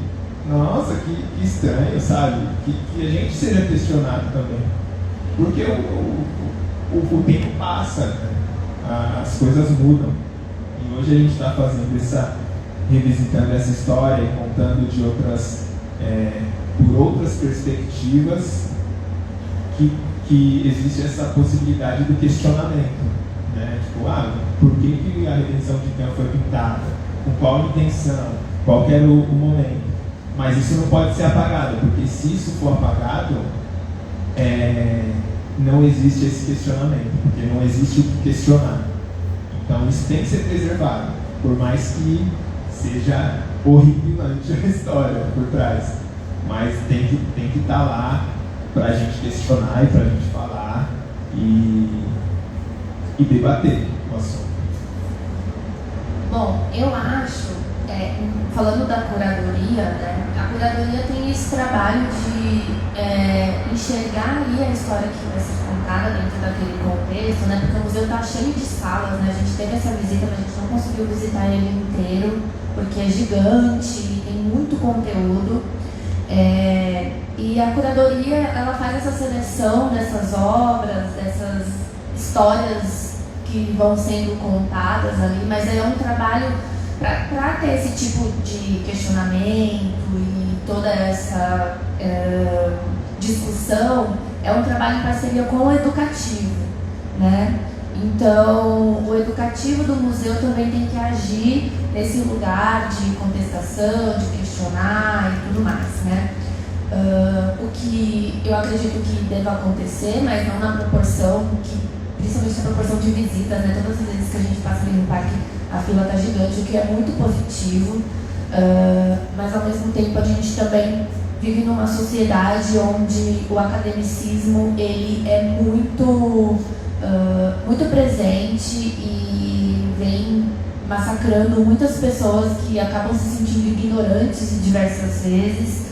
nossa, que estranho, sabe? Que a gente seja questionado também, porque o tempo passa, né? As coisas mudam. E hoje a gente está fazendo revisitando essa história e contando de por outras perspectivas que existe essa possibilidade do questionamento, né? Tipo, por que a redenção de Cã foi pintada? Com qual intenção? Qual que era o momento? Mas isso não pode ser apagado, porque se isso for apagado, não existe esse questionamento, porque não existe o que questionar. Então isso tem que ser preservado, por mais que seja horripilante a história por trás. Mas tem que estar lá para a gente questionar e para a gente falar e debater o assunto. Bom, eu acho, falando da curadoria, né, a curadoria tem esse trabalho de enxergar ali a história que vai ser contada dentro daquele contexto, né, porque o museu está cheio de salas, né, a gente teve essa visita, mas a gente não conseguiu visitar ele inteiro, porque é gigante, tem muito conteúdo. E a curadoria, ela faz essa seleção dessas obras, dessas histórias que vão sendo contadas ali, mas é um trabalho para ter esse tipo de questionamento e toda essa discussão, é um trabalho em parceria com o educativo, né? Então, o educativo do museu também tem que agir nesse lugar de contestação, de questionar e tudo mais, né? O que eu acredito que deva acontecer, mas não na proporção principalmente na proporção de visitas, né? Todas as vezes que a gente passa ali no parque, a fila está gigante, o que é muito positivo, mas ao mesmo tempo a gente também vive numa sociedade onde o academicismo ele é muito presente e massacrando muitas pessoas que acabam se sentindo ignorantes diversas vezes.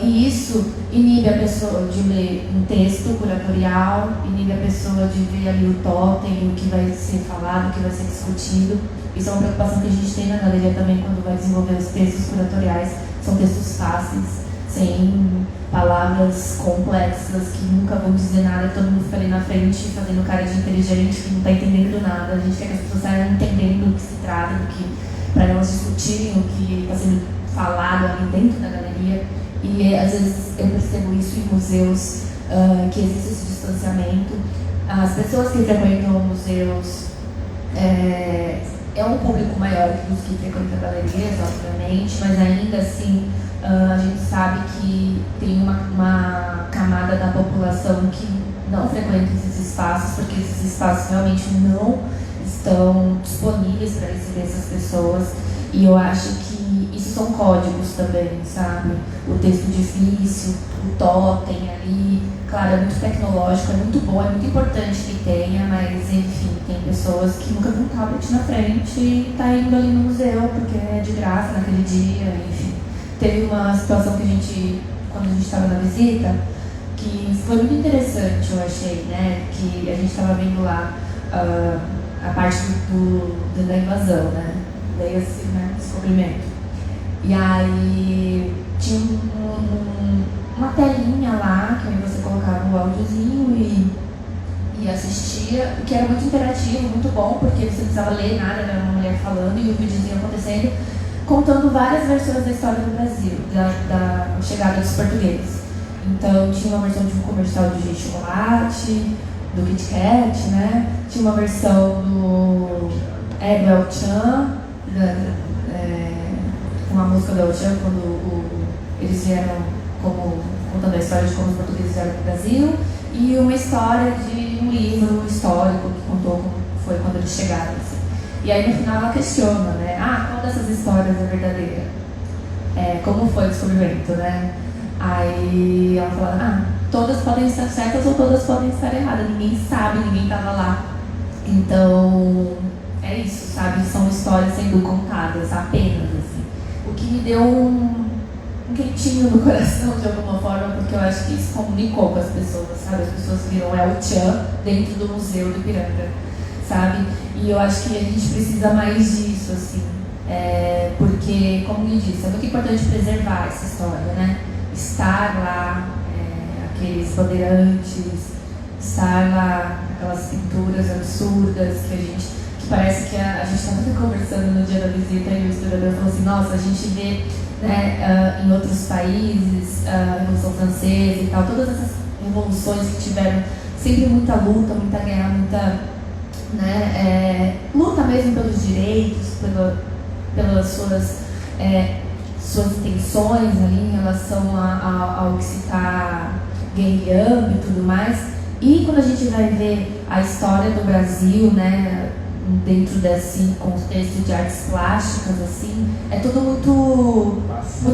E isso inibe a pessoa de ler um texto curatorial, inibe a pessoa de ver ali o totem, o que vai ser falado, o que vai ser discutido. Isso é uma preocupação que a gente tem na galeria também quando vai desenvolver os textos curatoriais. São textos fáceis, sem palavras complexas que nunca vão dizer nada, todo mundo fica ali na frente fazendo cara de inteligente que não está entendendo nada. A gente quer que as pessoas saiam entendendo do que se trata, para elas discutirem o que está sendo falado ali dentro da galeria. E às vezes eu percebo isso em museus, que existe esse distanciamento. As pessoas que frequentam museus é um público maior que os que frequentam galerias, obviamente, mas ainda assim a gente sabe que tem uma camada da população que não frequenta esses espaços, porque esses espaços realmente não estão disponíveis para receber essas pessoas. E eu acho que isso são códigos também, sabe? O texto difícil, o totem ali, claro, é muito tecnológico, é muito bom, é muito importante que tenha, mas enfim, tem pessoas que nunca viram um tablet na frente e tá indo ali no museu porque é de graça naquele dia, enfim. Teve uma situação que quando a gente estava na visita, que foi muito interessante, eu achei, né? Que a gente estava vendo lá a parte da invasão, né? Leia-se, né? Descobrimento. E aí tinha uma telinha lá, que aí você colocava o áudiozinho e assistia, que era muito interativo, muito bom, porque você não precisava ler nada, era uma mulher falando e o videozinho acontecendo, contando várias versões da história do Brasil, da chegada dos portugueses. Então tinha uma versão de um comercial de chocolate, do Kit Kat, né? Tinha uma versão do El Chan, uma música do El Chan, quando eles vieram contando a história de como os portugueses vieram para o Brasil, e uma história de um livro histórico que contou como foi quando eles chegaram. Assim. E aí no final ela questiona, né? Qual dessas histórias é verdadeira? Como foi o descobrimento, né? Aí ela fala, todas podem estar certas ou todas podem estar erradas, ninguém sabe, ninguém estava lá. Então, é isso, sabe? São histórias sendo contadas apenas, assim. O que me deu um quentinho no coração, de alguma forma, porque eu acho que isso comunicou com as pessoas, sabe? As pessoas viram El Chan dentro do Museu do Ipiranga, sabe? E eu acho que a gente precisa mais disso, assim. Porque, como me disse, é muito importante preservar essa história, né? Estar lá, aqueles bandeirantes, estar lá, aquelas pinturas absurdas que parece que a gente estava até conversando no dia da visita e o historiador falou assim, nossa, a gente vê, né, em outros países, a Revolução Francesa e tal, todas essas revoluções que tiveram sempre muita luta, muita guerra, muita, né, luta mesmo pelos direitos, pelas suas intenções ali em relação ao que se está guerreando e tudo mais. E quando a gente vai ver a história do Brasil, né, dentro desse contexto de artes plásticas, assim, é tudo muito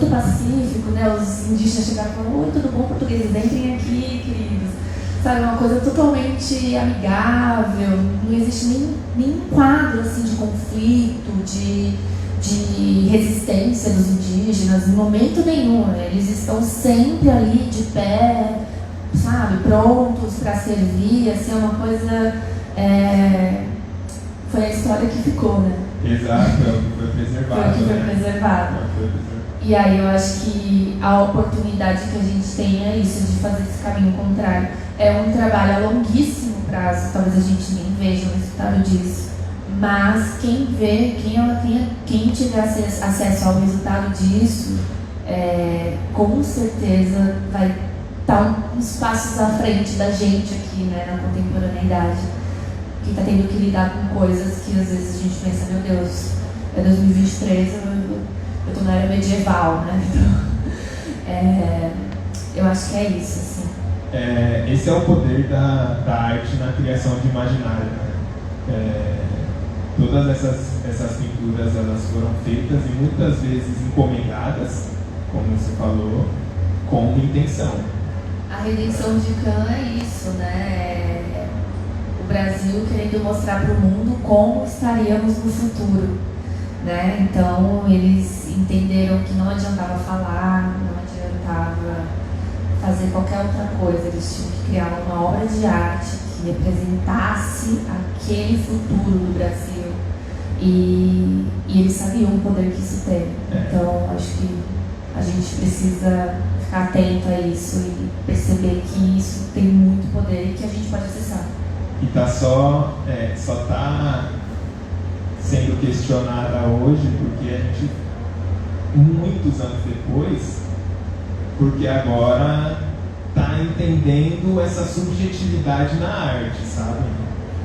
pacífico, né? Os indígenas chegaram e falaram, oi, tudo bom, portugueses, entrem aqui, queridos. Sabe, uma coisa totalmente amigável, não existe nem quadro, assim, de conflito, de resistência dos indígenas, em momento nenhum, né? Eles estão sempre ali de pé, sabe, prontos para servir, assim, é uma coisa, foi a história que ficou, né? Exato, é o que foi preservado. Foi o que foi preservado. E aí eu acho que a oportunidade que a gente tem é isso, de fazer esse caminho contrário. É um trabalho a longuíssimo prazo, talvez a gente nem veja o resultado disso, mas quem vê, quem tiver acesso ao resultado disso, com certeza vai estar uns passos à frente da gente aqui, né, na contemporaneidade, que está tendo que lidar com coisas que às vezes a gente pensa, meu Deus, é 2023, eu estou na era medieval, né? Então, eu acho que é isso, assim. Esse é o poder da arte na criação de imaginário, né? Todas essas pinturas, elas foram feitas e muitas vezes encomendadas, como você falou, com uma intenção. A redenção de Cã é isso, né? Brasil querendo mostrar para o mundo como estaríamos no futuro, né? Então eles entenderam que não adiantava falar, não adiantava fazer qualquer outra coisa, eles tinham que criar uma obra de arte que representasse aquele futuro do Brasil, e eles sabiam o poder que isso tem. Então acho que a gente precisa ficar atento a isso e perceber que isso tem muito poder e que a gente pode acessar. E tá só tá sendo questionada hoje porque a gente, muitos anos depois, porque agora tá entendendo essa subjetividade na arte, sabe?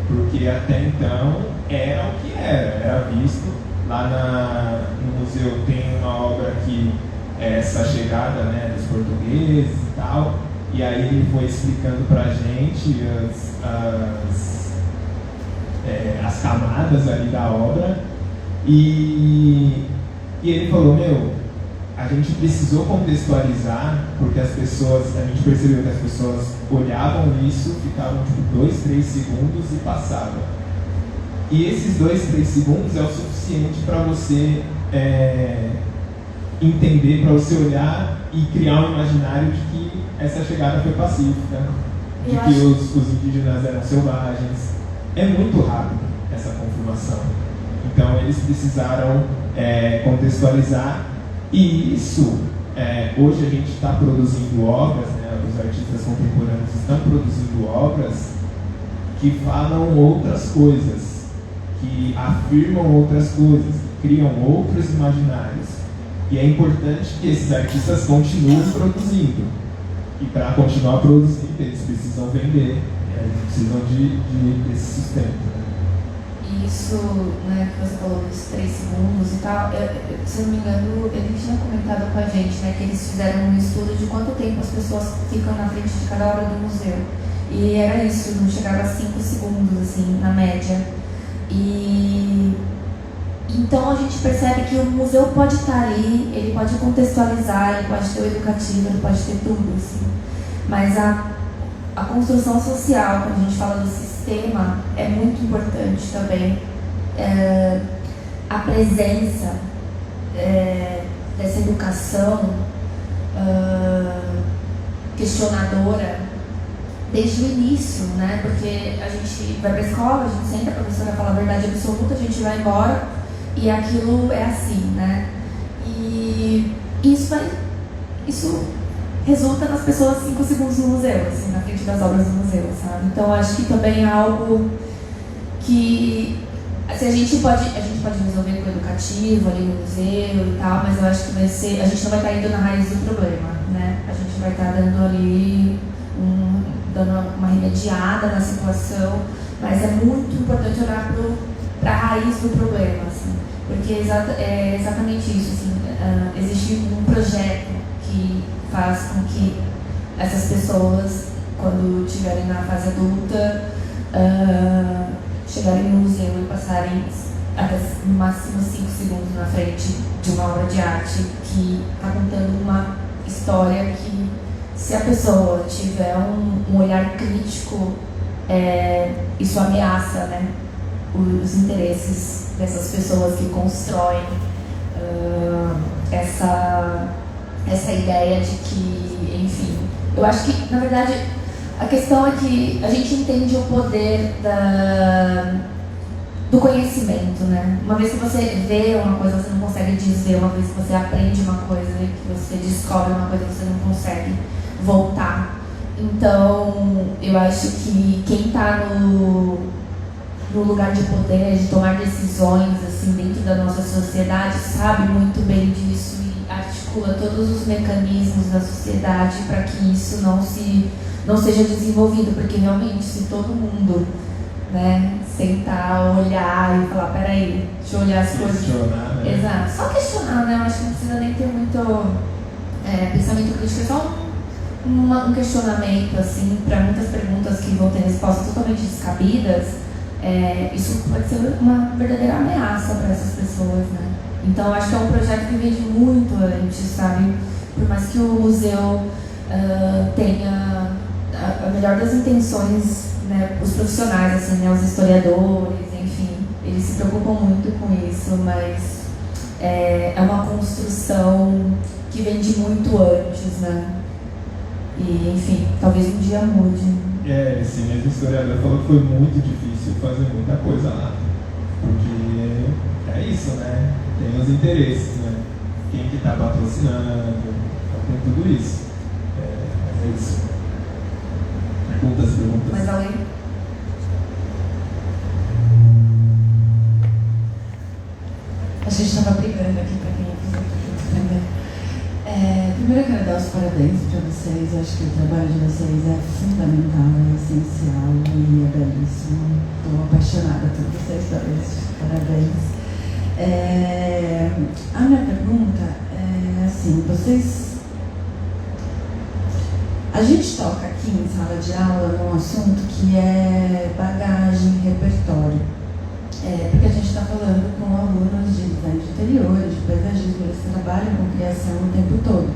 Porque até então era o que era visto. Lá no museu tem uma obra que é essa chegada, né, dos portugueses e tal, e aí ele foi explicando pra gente as camadas ali da obra, e ele falou, a gente precisou contextualizar, porque a gente percebeu que as pessoas olhavam isso, ficavam tipo 2, 3 segundos e passavam. E esses 2, 3 segundos é o suficiente para você entender, para você olhar e criar um imaginário de que essa chegada foi pacífica, de que os indígenas eram selvagens. É muito rápido essa confirmação. Então eles precisaram contextualizar, e isso, hoje a gente está produzindo obras, né, os artistas contemporâneos estão produzindo obras que falam outras coisas, que afirmam outras coisas, que criam outros imaginários. E é importante que esses artistas continuem produzindo. E para continuar produzindo, eles precisam vender, eles precisam desse sustento. Né? Isso, né, que você falou dos 3 segundos e tal, se eu não me engano, ele tinha comentado com a gente, né, que eles fizeram um estudo de quanto tempo as pessoas ficam na frente de cada obra do museu. E era isso, não chegava a 5 segundos, assim, na média. E então a gente percebe que o museu pode estar ali, ele pode contextualizar, ele pode ter o educativo, ele pode ter tudo, assim. Mas a construção social, quando a gente fala do sistema, é muito importante também. A presença dessa educação questionadora desde o início, né? Porque a gente vai para a escola, a gente senta, a professora fala a verdade absoluta, a gente vai embora e aquilo é assim, né? E isso resulta nas pessoas 5 segundos no museu, assim, na frente das obras do museu, sabe? Então acho que também é algo que a gente pode resolver com o educativo ali no museu e tal, mas eu acho que a gente não vai estar indo na raiz do problema, né? A gente vai estar dando ali dando uma remediada na situação, mas é muito importante olhar para a raiz do problema, assim, porque é exatamente isso, assim, existe um projeto que faz com que essas pessoas, quando estiverem na fase adulta, chegarem no museu e passarem até no máximo 5 segundos na frente de uma obra de arte que está contando uma história que, se a pessoa tiver um olhar crítico, isso ameaça, né, os interesses dessas pessoas que constroem essa ideia de que, enfim, eu acho que, na verdade, a questão é que a gente entende o poder do conhecimento, né? Uma vez que você vê uma coisa, você não consegue dizer. Uma vez que você aprende uma coisa, que você descobre uma coisa, você não consegue voltar. Então, eu acho que quem está no lugar de poder, de tomar decisões, assim, dentro da nossa sociedade, sabe muito bem disso e articula todos os mecanismos da sociedade para que isso não seja desenvolvido, porque realmente, se todo mundo, né, sentar, olhar e falar, peraí, deixa eu olhar as coisas. Questionar, né? Exato. Só questionar, né? Eu acho que não precisa nem ter muito pensamento crítico, é só um questionamento, assim, para muitas perguntas que vão ter respostas totalmente descabidas. Isso pode ser uma verdadeira ameaça para essas pessoas, né? Então, eu acho que é um projeto que vem de muito antes, sabe? Por mais que o museu tenha a melhor das intenções, né, os profissionais, assim, né, os historiadores, enfim, eles se preocupam muito com isso, mas é uma construção que vem de muito antes, né? E, enfim, talvez um dia mude. Esse mesmo historiador falou que foi muito difícil fazer muita coisa lá. Porque é isso, né? Tem os interesses, né? Quem que está patrocinando, então tem tudo isso. Mas é isso. Perguntas? Mais alguém? A gente estava brigando aqui para quem ia fazer pergunta primeiro. Primeiro eu quero dar os parabéns para vocês. Eu acho que o trabalho de vocês é fundamental, é essencial e é belíssimo. Estou apaixonada por vocês dois. Parabéns. A minha pergunta é assim, a gente toca aqui em sala de aula num assunto que é bagagem, repertório. Porque a gente está falando com alunos de design de interiores, de paisagismo, eles trabalham com criação o tempo todo.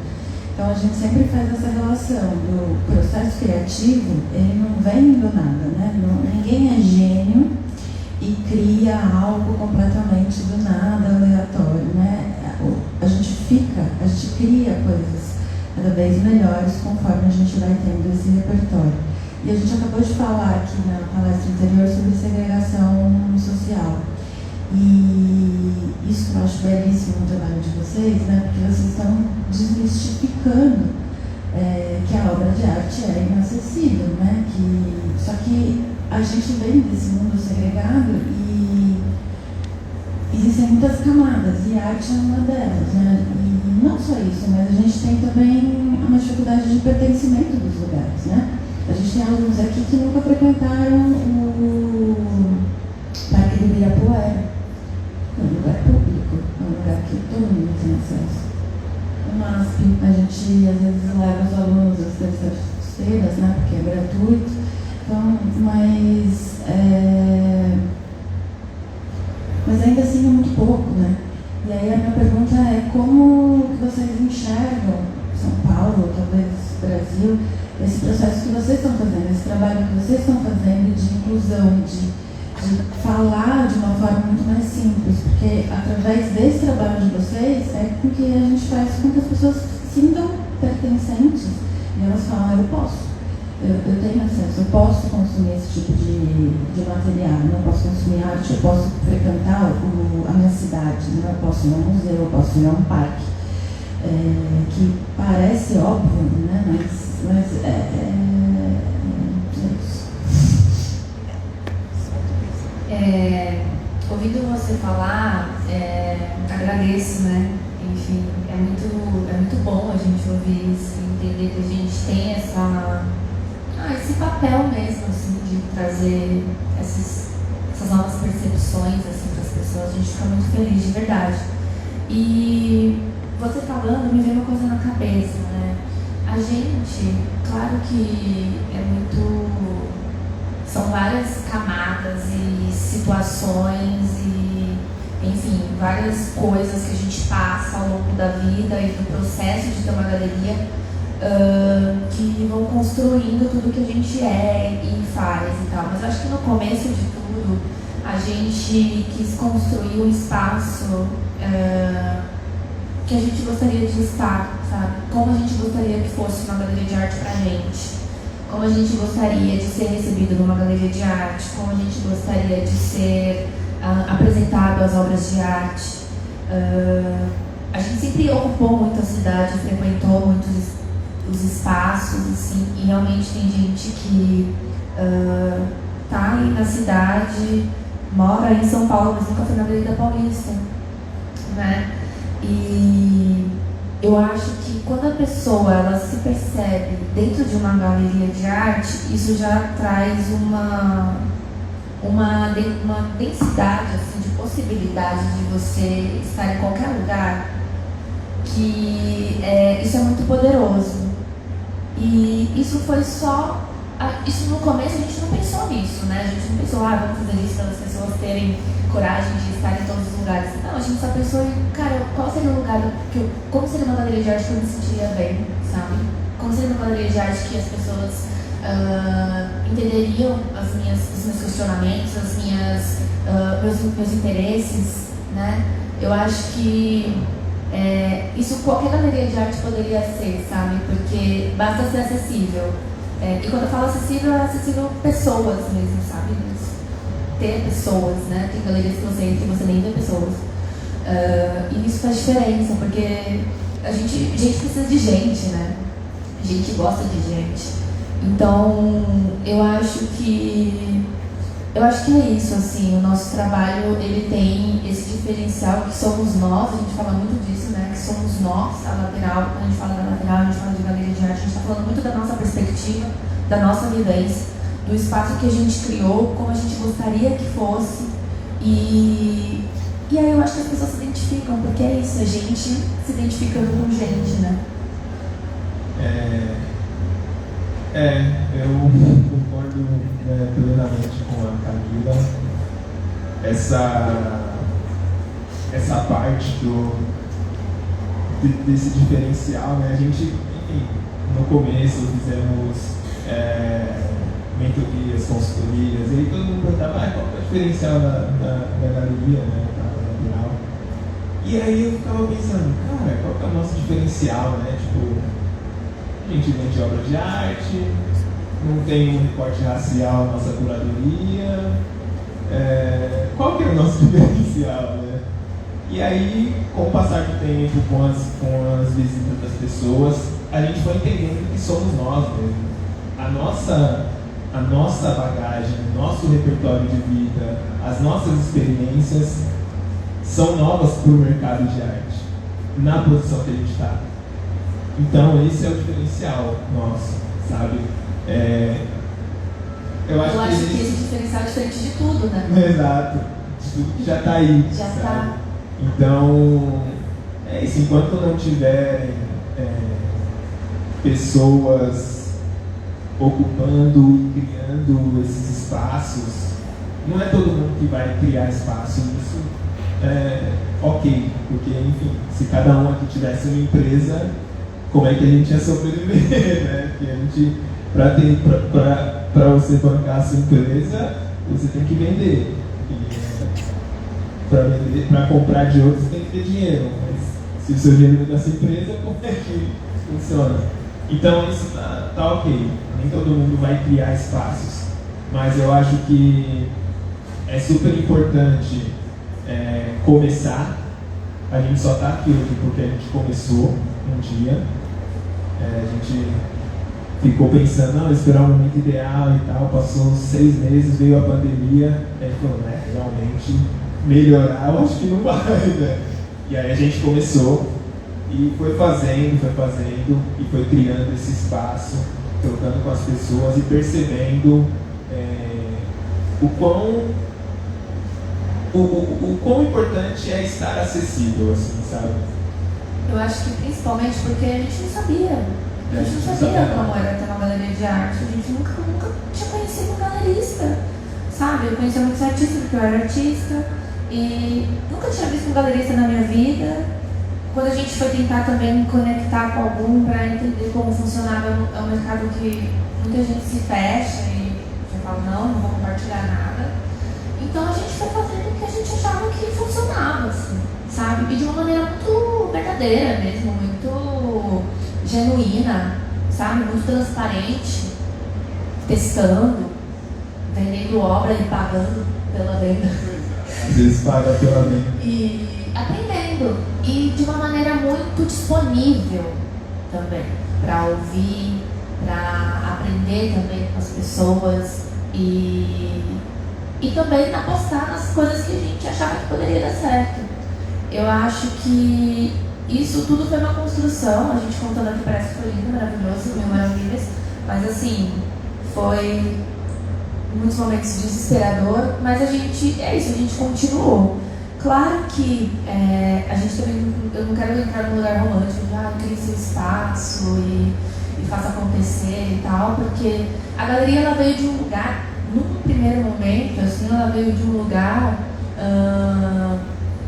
Então a gente sempre faz essa relação do processo criativo, ele não vem do nada, né? Ninguém é gênio e cria algo completamente do nada, aleatório, né? A gente cria coisas cada vez melhores conforme a gente vai tendo esse repertório. E a gente acabou de falar aqui na palestra anterior sobre segregação social. E isso eu acho belíssimo no trabalho de vocês, né? Porque vocês estão desmistificando que a obra de arte é inacessível, né? Só que a gente vem desse mundo segregado e existem muitas camadas, e a arte é uma delas, né? E não só isso, mas a gente tem também uma dificuldade de pertencimento dos lugares, né? A gente tem alunos aqui que nunca frequentaram o Parque do Ibirapuera. É um lugar público, é um lugar que todo mundo tem acesso. O MASP, a gente às vezes leva os alunos às terças-feiras, né, porque é gratuito. Então, mas ainda assim é muito pouco, né? E aí a minha pergunta é como que vocês enxergam São Paulo, talvez Brasil, esse processo que vocês estão fazendo, esse trabalho que vocês estão fazendo de inclusão, de falar de uma forma muito mais simples, porque através desse trabalho de vocês é com que a gente faz com que as pessoas se sintam pertencentes e elas falam, eu posso, eu tenho acesso, eu posso consumir esse tipo de material, eu posso consumir arte, eu posso frequentar a minha cidade, né? Eu posso ir a um museu, eu posso ir a um parque, que parece óbvio, né? Mas é isso. Ouvindo você falar, agradeço, né? Enfim, é muito bom a gente ouvir isso, entender que a gente tem esse papel mesmo, assim, de trazer essas novas percepções, assim, para as pessoas. A gente fica muito feliz, de verdade. E você falando, me veio uma coisa na cabeça, né? A gente, claro que são várias camadas e situações e, enfim, várias coisas que a gente passa ao longo da vida e do processo de ter uma galeria que vão construindo tudo que a gente é e faz e tal. Mas acho que no começo de tudo, a gente quis construir um espaço que a gente gostaria de estar, sabe? Como a gente gostaria que fosse uma galeria de arte pra gente. Como a gente gostaria de ser recebido numa galeria de arte. Como a gente gostaria de ser apresentado às obras de arte. A gente sempre ocupou muito a cidade, frequentou muitos os espaços, assim, e realmente tem gente que tá aí na cidade, mora em São Paulo, mas nunca foi na Avenida Paulista, né? E eu acho que quando a pessoa ela se percebe dentro de uma galeria de arte, isso já traz uma densidade, assim, de possibilidade de você estar em qualquer lugar, que isso é muito poderoso. E isso foi só... Isso no começo a gente não pensou nisso, né? A gente não pensou, vamos fazer isso para as pessoas terem coragem de estar em todos os lugares. Não, a gente só pensou em, cara, qual seria o lugar como seria uma galeria de arte que eu me sentiria bem, sabe? Como seria uma galeria de arte que as pessoas entenderiam os meus questionamentos, meus interesses, né? Eu acho que isso qualquer galeria de arte poderia ser, sabe? Porque basta ser acessível. E quando eu falo acessível, é acessível pessoas mesmo, sabe? Ter pessoas, né? Tem galerias que você entra e você nem vê pessoas. E isso faz diferença, porque a gente precisa de gente, né? A gente gosta de gente. Então, eu acho que é isso, assim, o nosso trabalho, ele tem esse diferencial que somos nós, a gente fala muito disso, né, que somos nós, a lateral, quando a gente fala da lateral, a gente fala de galeria de arte, a gente está falando muito da nossa perspectiva, da nossa vivência, do espaço que a gente criou, como a gente gostaria que fosse, e aí eu acho que as pessoas se identificam, porque é isso, a gente se identificando com gente, né. Eu concordo plenamente com a Camila. Essa parte desse diferencial, né? A gente, enfim, no começo fizemos mentorias, consultorias, e aí todo mundo perguntava qual é o diferencial da galeria, né? Da lateral. E aí eu ficava pensando, cara, qual que é o nosso diferencial, né? Tipo, a gente vende obra de arte, não tem um recorte racial na nossa curadoria. Qual que é o nosso diferencial, né? E aí, com o passar do tempo, com as visitas das pessoas, a gente foi entendendo que somos nós mesmo. A nossa bagagem, o nosso repertório de vida, as nossas experiências são novas para o mercado de arte, na posição que a gente está. Então, esse é o diferencial nosso, sabe? Eu acho que esse diferencial é diferente de tudo, né? Exato, de tudo que já está aí. Já está. Então, isso, enquanto não tiverem pessoas ocupando e criando esses espaços, não é todo mundo que vai criar espaço. Isso ok, porque, enfim, se cada um aqui tivesse uma empresa, como é que a gente ia sobreviver, né? Porque a gente, para você bancar a sua empresa, você tem que vender. Para comprar de outros, você tem que ter dinheiro. Mas se o seu dinheiro da sua empresa, como é que funciona? Então, isso tá ok. Nem todo mundo vai criar espaços. Mas eu acho que é super importante começar. A gente só está aqui hoje porque a gente começou um dia. A gente ficou pensando, não, esperar o momento ideal e tal. Passou 6 meses, veio a pandemia. A gente falou, realmente melhorar, eu acho que não vai, né? E aí a gente começou e foi fazendo e foi criando esse espaço, trocando com as pessoas e percebendo o quão importante é estar acessível, assim, sabe? Eu acho que principalmente porque a gente não sabia. A gente não sabia como era ter uma galeria de arte. A gente nunca tinha conhecido um galerista, sabe? Eu conhecia muitos artistas porque eu era artista e nunca tinha visto um galerista na minha vida. Quando a gente foi tentar também conectar com algum para entender como funcionava, é um mercado que muita gente se fecha e já fala, não vou compartilhar nada. Então a gente foi fazendo o que a gente achava que funcionava, assim, sabe? E de uma maneira muito verdadeira mesmo, muito genuína, sabe? Muito transparente, testando, vendendo obra e pagando pela venda. Às vezes paga pela venda. E aprendendo. E de uma maneira muito disponível também, para ouvir, para aprender também com as pessoas e também apostar nas coisas que a gente achava que poderia dar certo. Eu acho que isso tudo foi uma construção, a gente contando aqui parece que foi lindo, maravilhoso, 1000 maravilhas, mas assim, foi muitos momentos desesperador, mas a gente continuou. Claro que a gente também, eu não quero entrar num lugar romântico, crie seu espaço e faça acontecer e tal, porque a galeria ela veio de um lugar, num primeiro momento, assim, ela veio de um lugar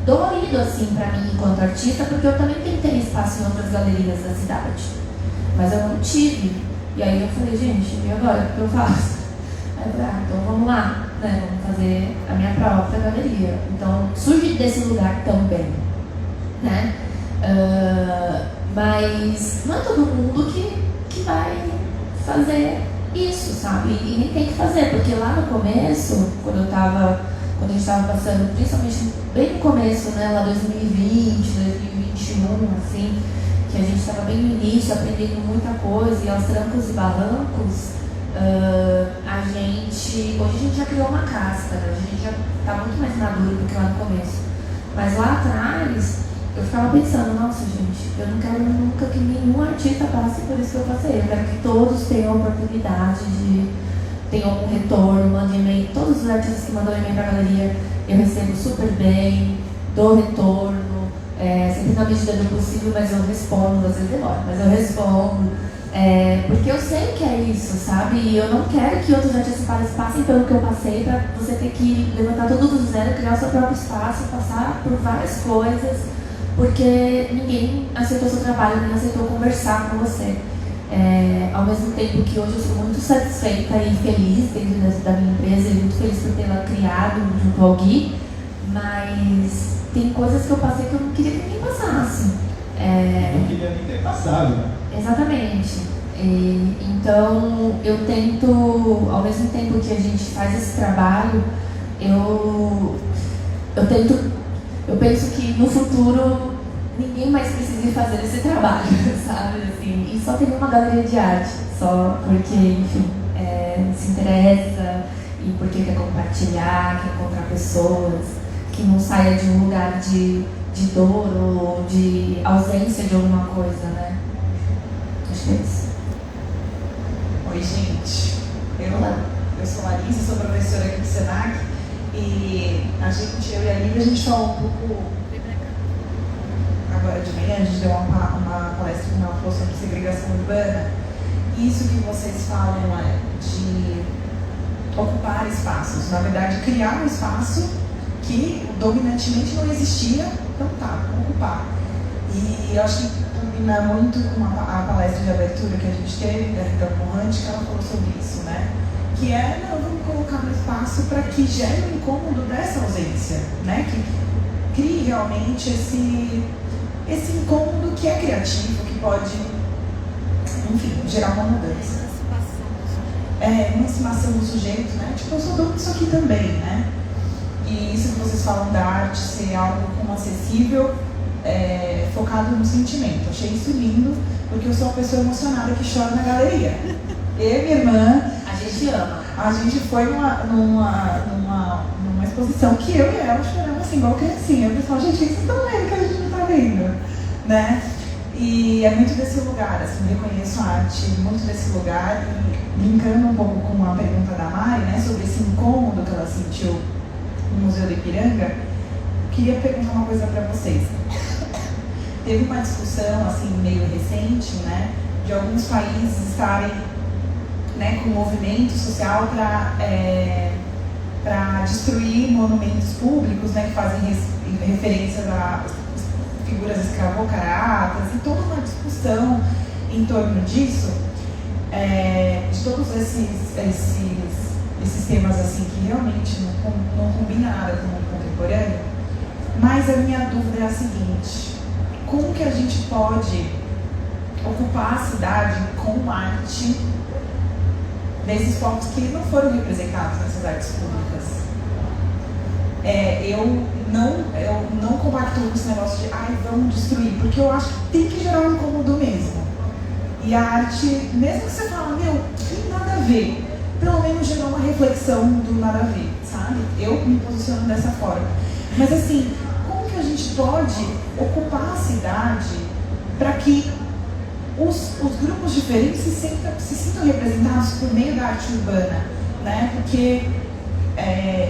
dolorido, assim, pra mim, enquanto artista, porque eu também tentei espaço em outras galerias da cidade, mas eu não tive. E aí eu falei, gente, e agora? O que eu faço? Aí eu falei, então vamos lá, né? Vamos fazer a minha própria galeria. Então surge desse lugar também, né? Mas não é todo mundo que vai fazer isso, sabe? E nem tem que fazer, porque lá no começo, quando a gente estava passando, principalmente bem no começo, né? Lá 2020, 2021, assim, que a gente estava bem no início, aprendendo muita coisa, e aos trancos e barrancos, hoje a gente já criou uma casca, né? A gente já está muito mais maduro do que lá no começo. Mas lá atrás, eu ficava pensando, nossa gente, eu não quero nunca que nenhum artista passe por isso que eu passei. Eu quero que todos tenham a oportunidade de ter algum retorno, mandem e-mail. Todos os artistas que mandam e-mail para a galeria, eu recebo super bem, dou retorno, sempre na medida do possível, mas eu respondo, às vezes demora, mas eu respondo. Porque eu sei que é isso, sabe? E eu não quero que outros artistas passem pelo que eu passei para você ter que levantar tudo do zero, criar o seu próprio espaço, passar por várias coisas, porque ninguém aceitou seu trabalho, ninguém aceitou conversar com você. Ao mesmo tempo que hoje eu sou muito satisfeita e feliz dentro da minha empresa e muito feliz por tê-la criado junto ao Gui, mas tem coisas que eu passei que eu não queria que ninguém passasse. Não queria nem ter passado, né? Exatamente. Então eu tento, ao mesmo tempo que a gente faz esse trabalho, eu penso que no futuro ninguém mais precisa fazer esse trabalho, sabe? Assim, e só tem uma galeria de arte, só porque, enfim, se interessa e porque quer compartilhar, quer encontrar pessoas, que não saia de um lugar de dor ou de ausência de alguma coisa, né? Acho que é isso. Oi, gente. Eu sou Larissa, sou professora aqui do Senac e eu e a Lívia, a gente falou um pouco agora de manhã, a gente deu uma palestra que ela falou sobre segregação urbana. Isso que vocês falam de ocupar espaços, na verdade criar um espaço que dominantemente não existia, então tá, vamos ocupar. E eu acho que combina muito com a palestra de abertura que a gente teve da Rita Conrante, que ela falou sobre isso, né? Que vamos colocar no espaço para que gere o incômodo dessa ausência, né? Que crie realmente esse incômodo que é criativo, que pode, enfim, gerar uma mudança. Emancipação do sujeito, né? Tipo, eu sou dono disso aqui também, né? E isso que vocês falam da arte ser algo como acessível, focado no sentimento. Achei isso lindo, porque eu sou uma pessoa emocionada que chora na galeria. Eu e minha irmã, A gente ama. a gente foi numa exposição que eu e ela choramos assim, igual criancinha. O pessoal, gente, o que vocês estão vendo que a gente não está vendo? Né? E é muito desse lugar, assim, eu reconheço a arte muito desse lugar, e brincando um pouco com a pergunta da Mari, né, sobre esse incômodo que ela sentiu no Museu do Ipiranga, eu queria perguntar uma coisa para vocês. Teve uma discussão, assim, meio recente, né, de alguns países estarem, né, com movimento social para destruir monumentos públicos, né, que fazem referências a figuras escravocratas, e toda uma discussão em torno disso, de todos esses temas assim, que realmente não combina nada com o mundo contemporâneo. Mas a minha dúvida é a seguinte: como que a gente pode ocupar a cidade com arte desses povos que não foram representados nessas artes públicas? Eu não compacto com esse negócio de vamos destruir, porque eu acho que tem que gerar um incômodo mesmo. E a arte, mesmo que você fala, que nada a ver, pelo menos gerou uma reflexão do nada a ver, sabe? Eu me posiciono dessa forma. Mas assim, como que a gente pode ocupar a cidade para que os grupos diferentes se sintam representados por meio da arte urbana, né? Porque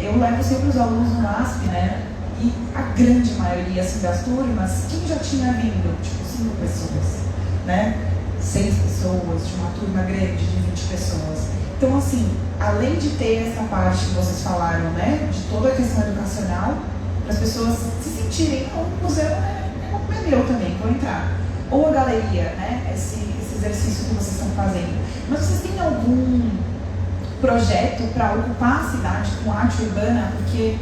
eu levo sempre os alunos no MASP, né? E a grande maioria assim, das turmas, quem já tinha vindo? Tipo, 5 pessoas, né? 6 pessoas, de uma turma grande de 20 pessoas. Então, assim, além de ter essa parte que vocês falaram, né? De toda a questão educacional, para as pessoas se sentirem, o museu é meu também, vou entrar. Ou a galeria, né? Esse exercício que vocês estão fazendo. Mas vocês têm algum projeto para ocupar a cidade com arte urbana? Porque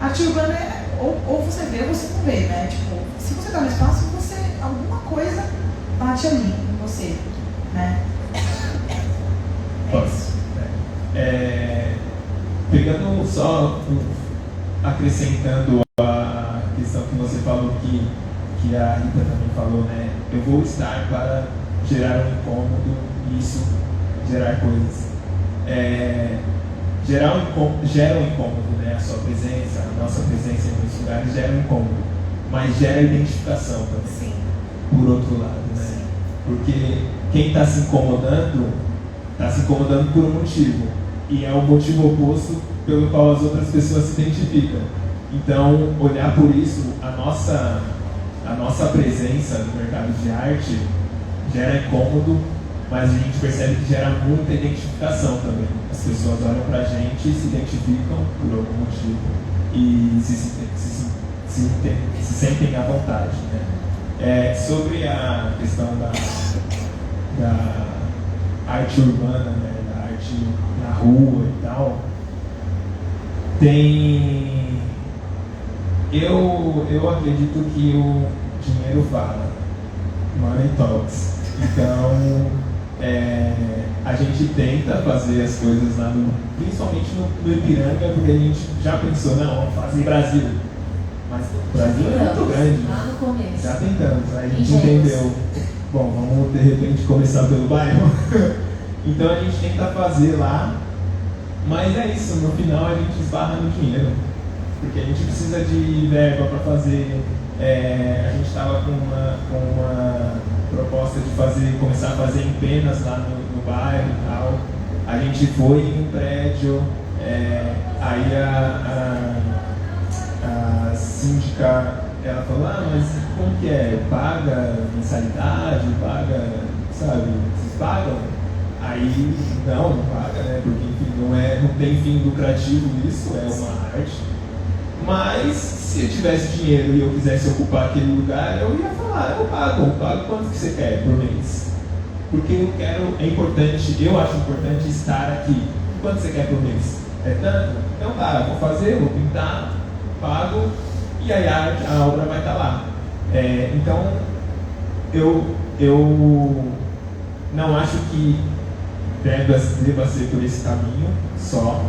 arte urbana é ou você vê ou você não vê, né? Tipo, se você está no espaço, alguma coisa bate ali em você, né? Posso? Pegando só, acrescentando a questão que você falou, que a Rita também falou, né? Eu vou estar para gerar um incômodo e isso gerar coisas. Gera um incômodo, né? A sua presença, a nossa presença em muitos lugares gera um incômodo, mas gera identificação também. Sim. Por outro lado, né? Porque quem está se incomodando por um motivo, e é o motivo oposto pelo qual as outras pessoas se identificam. Então, olhar por isso, a nossa presença no mercado de arte gera incômodo, mas a gente percebe que gera muita identificação também. As pessoas olham pra gente e se identificam por algum motivo e se sentem à vontade, né? Sobre a questão da arte urbana, né? Da arte na rua e tal, eu acredito que o dinheiro fala, money talks. Então, a gente tenta fazer as coisas lá principalmente no Ipiranga, porque a gente já pensou, não, vamos fazer Brasil. Mas o Brasil é muito grande. Lá no começo. Já tentamos, aí a gente entendeu. Bom, vamos de repente começar pelo bairro. Então a gente tenta fazer lá, mas é isso, no final a gente esbarra no dinheiro. Porque a gente precisa de verba para fazer. A gente estava com uma proposta de começar a fazer empenas lá no bairro e tal. A gente foi em um prédio, aí a síndica, ela falou, mas como que é? Paga mensalidade, paga, sabe, vocês pagam? Aí, não paga, né, porque enfim, não tem fim lucrativo isso, é uma arte. Mas, se eu tivesse dinheiro e eu quisesse ocupar aquele lugar, eu ia falar, eu pago quanto que você quer por mês? Porque eu acho importante estar aqui. Quanto você quer por mês? É tanto? Então tá, vou fazer, vou pintar, pago, e aí a obra vai estar lá. Então, eu não acho que deva ser por esse caminho só,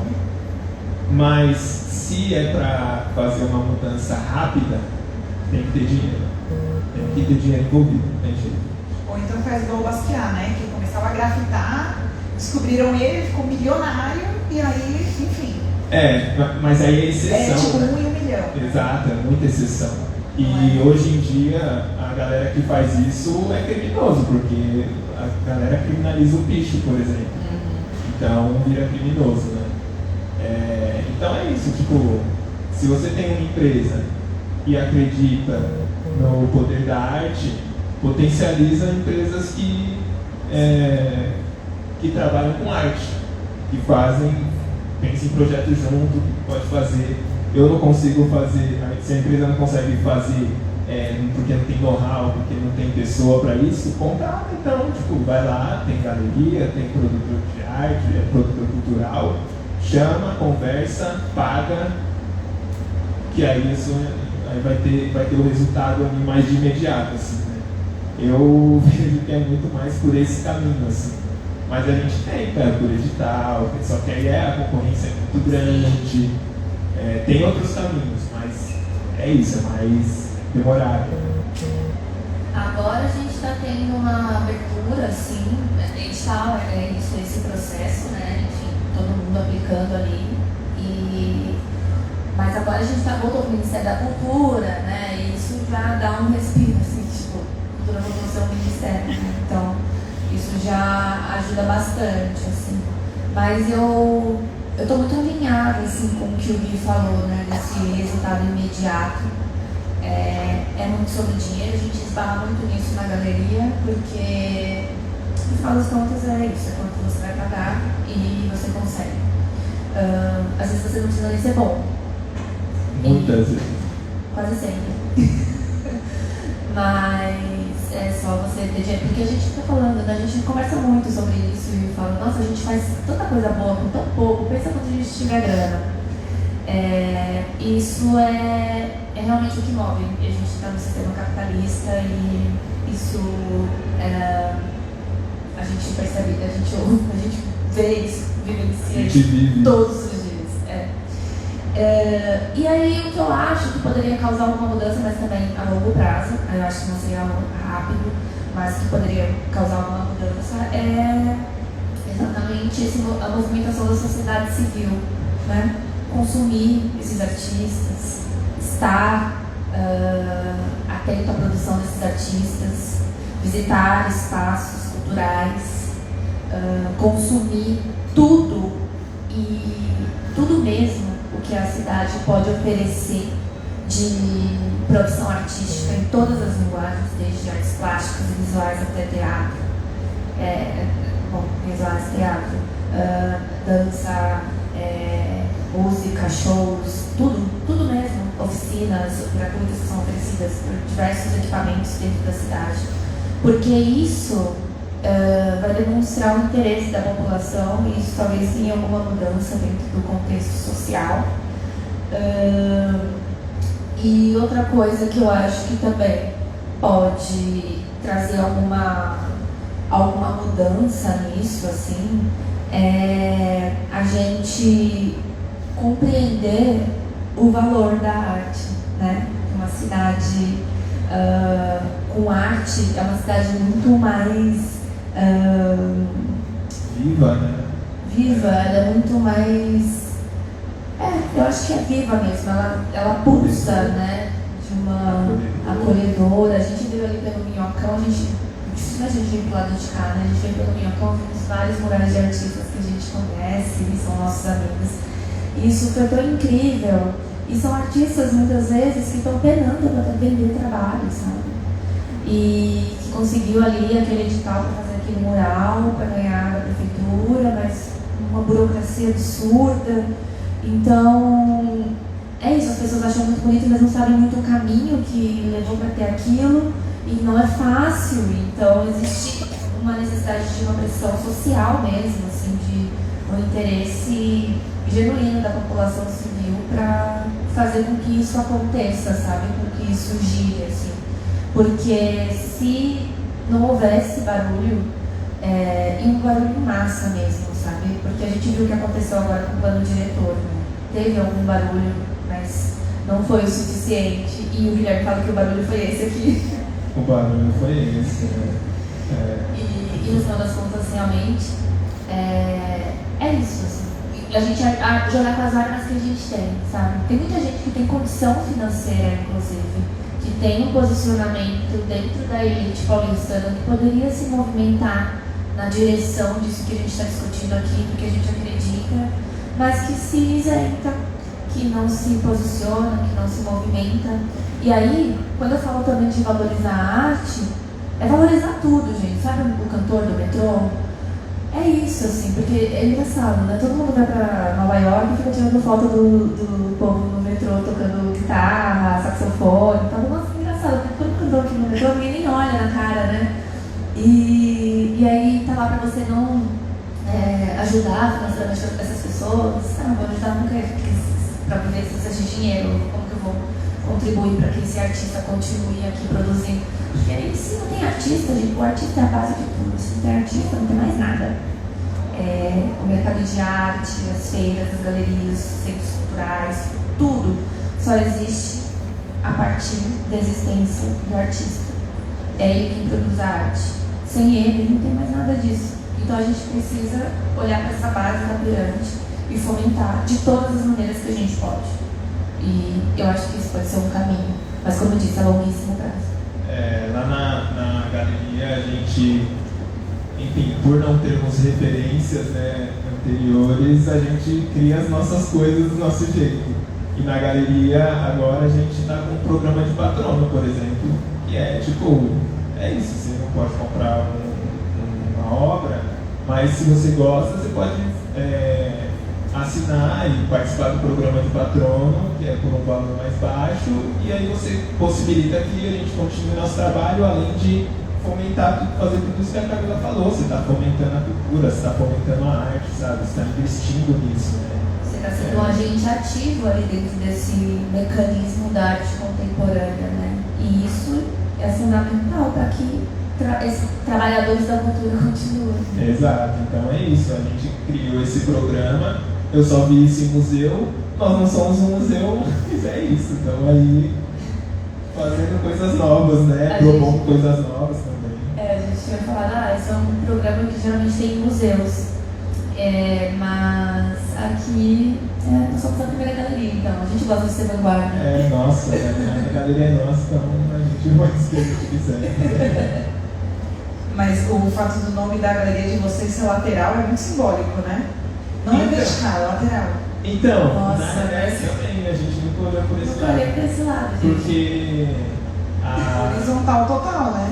mas se é para fazer uma mudança rápida, tem que ter dinheiro. Tem que ter dinheiro envolvido, não tem jeito. Ou então faz igual o Basquiat, né? Que começava a grafitar, descobriram ele, ficou milionário, e aí, enfim. Mas aí é exceção. É tipo 1 né? em 1 milhão. Exato, é muita exceção. E hoje em dia, a galera que faz isso é criminoso, porque a galera criminaliza o picho, por exemplo. Então, vira criminoso, né? Então é isso, tipo, se você tem uma empresa e acredita no poder da arte, potencializa empresas que trabalham com arte, que pensam em projetos junto, que pode fazer. Eu não consigo fazer, se a empresa não consegue fazer porque não tem know-how, porque não tem pessoa para isso, contrata então, tipo, vai lá, tem galeria, tem produtor de arte, produtor cultural, chama, conversa, paga, que aí isso vai ter o resultado ali mais de imediato, assim, né? Eu vejo que é muito mais por esse caminho, assim. Mas a gente tenta por edital, só que aí a concorrência é muito grande, tem outros caminhos, mas é isso, é mais demorado. Agora a gente está tendo uma abertura, assim, edital, esse processo, né? Enfim, todo mundo aplicando ali. Mas agora a gente voltou para o Ministério da Cultura, né? E isso já dá um respiro, assim, tipo, cultura voltou a ser um ministério, né? Então, isso já ajuda bastante, assim. Mas eu estou muito alinhada, assim, com o que o Gui falou, né? Desse resultado imediato. É muito sobre dinheiro, a gente esbarra muito nisso na galeria, porque, no final das contas, é isso, é quanto você vai pagar e você consegue. Às vezes você não precisa nem ser bom. Muitas vezes. Quase sempre. Mas é só você ter dinheiro, porque a gente fica falando, né? A gente conversa muito sobre isso e fala, nossa, a gente faz tanta coisa boa com tão pouco, pensa quando a gente tiver grana. Isso é realmente o que move. A gente está no sistema capitalista e isso a gente percebe, a gente ouve, a gente vê isso, vivencia isso todos os dias. E aí o que eu acho que poderia causar uma mudança, mas também a longo prazo, eu acho que não seria algo rápido, mas que poderia causar alguma mudança, é exatamente a movimentação da sociedade civil, né? Consumir esses artistas, estar atento à produção desses artistas, visitar espaços culturais, consumir tudo e tudo mesmo o que a cidade pode oferecer de produção artística em todas as linguagens, desde artes plásticas e visuais até teatro, visuais, teatro, dança, música, shows, tudo mesmo, oficinas gratuitas que são oferecidas por diversos equipamentos dentro da cidade, porque isso vai demonstrar o interesse da população e isso talvez tenha alguma mudança dentro do contexto social. E outra coisa que eu acho que também pode trazer alguma mudança nisso, assim, é a gente compreender o valor da arte, né? Uma cidade com arte é uma cidade muito mais viva, né? Viva, ela é muito mais. Eu acho que é viva mesmo, ela pulsa, né? De uma acolhedora. A gente veio ali pelo Minhocão, dificilmente a gente veio pro lado de cá, né? A gente veio pelo Minhocão, vimos vários murais de artistas que a gente conhece, e são nossos amigos. E isso foi tão incrível. E são artistas, muitas vezes, que estão penando para vender trabalho, sabe? E que conseguiu ali aquele edital para fazer aquele mural, para ganhar da prefeitura, mas uma burocracia absurda. Então, é isso, as pessoas acham muito bonito, mas não sabem muito o caminho que levou para ter aquilo, e não é fácil. Então, existe uma necessidade de uma pressão social mesmo, assim, de um interesse genuíno da população civil para fazer com que isso aconteça, sabe? Com que isso gire, assim. Porque se não houvesse barulho, e um barulho em massa mesmo, sabe? Porque a gente viu o que aconteceu agora com o plano diretor, né? Teve algum barulho, mas não foi o suficiente. E o Guilherme fala que o barulho foi esse aqui. O barulho foi esse, né? E no final das contas, realmente, é isso, assim. A gente jogar com as armas que a gente tem, sabe? Tem muita gente que tem condição financeira, inclusive, que tem um posicionamento dentro da elite paulistana que poderia se movimentar na direção disso que a gente está discutindo aqui, do que a gente acredita, mas que se isenta, que não se posiciona, que não se movimenta. E aí, quando eu falo também de valorizar a arte, é valorizar tudo, gente. Sabe o cantor do metrô? É isso, assim, porque é engraçado, né? Todo mundo vai pra Nova York e fica tirando foto do povo no metrô, tocando guitarra, saxofone e tal. Nossa, que engraçado, porque quando cantor aqui no metrô, ninguém nem olha na cara, né? E aí tá lá pra você não ajudar financeiramente essas pessoas. Não vou ajudar nunca pra ver se precisa de dinheiro, como que eu vou contribuir para que esse artista continue aqui produzindo. Porque aí, se não tem artista, gente, o artista é a base de tudo. Se não tem artista, não tem mais nada. O mercado de arte, as feiras, as galerias, os centros culturais, tudo só existe a partir da existência do artista. É ele quem produz a arte. Sem ele, não tem mais nada disso. Então a gente precisa olhar para essa base da pirâmide e fomentar de todas as maneiras que a gente pode. E eu acho que isso pode ser um caminho, mas como eu disse, a longuíssimo prazo. Lá na galeria, a gente, enfim, por não termos referências, né, anteriores, a gente cria as nossas coisas do nosso jeito. E na galeria, agora, a gente está com um programa de patrono, por exemplo, que é tipo, é isso, você não pode comprar uma obra, mas se você gosta, você pode assinar e participar do programa de patrono, que é por um valor mais baixo, e aí você possibilita que a gente continue nosso trabalho, além de fomentar, fazer tudo isso que a Camila falou. Você está fomentando a cultura, você está fomentando a arte, sabe? Você está investindo nisso, né? Você está sendo um agente ativo ali dentro desse mecanismo da arte contemporânea, né? E isso é fundamental para que esses trabalhadores da cultura continuem. Exato, então é isso. A gente criou esse programa, eu só vi isso em museu, nós não somos um museu, mas é isso. Então aí, fazendo coisas novas, né? Propondo coisas novas também. A gente tinha falado, esse é um programa que geralmente tem em museus. Mas aqui nós somos a primeira galeria, então a gente gosta de ser vanguarda. Nossa, a galeria é nossa, então a gente faz o que a gente quiser. Mas o fato do nome da galeria de vocês ser lateral é muito simbólico, né? Não é vertical, é lateral. Então, Nossa, na verdade também, a gente nunca olhou por esse lado. Olhei para esse lado, gente. Porque horizontal total, né?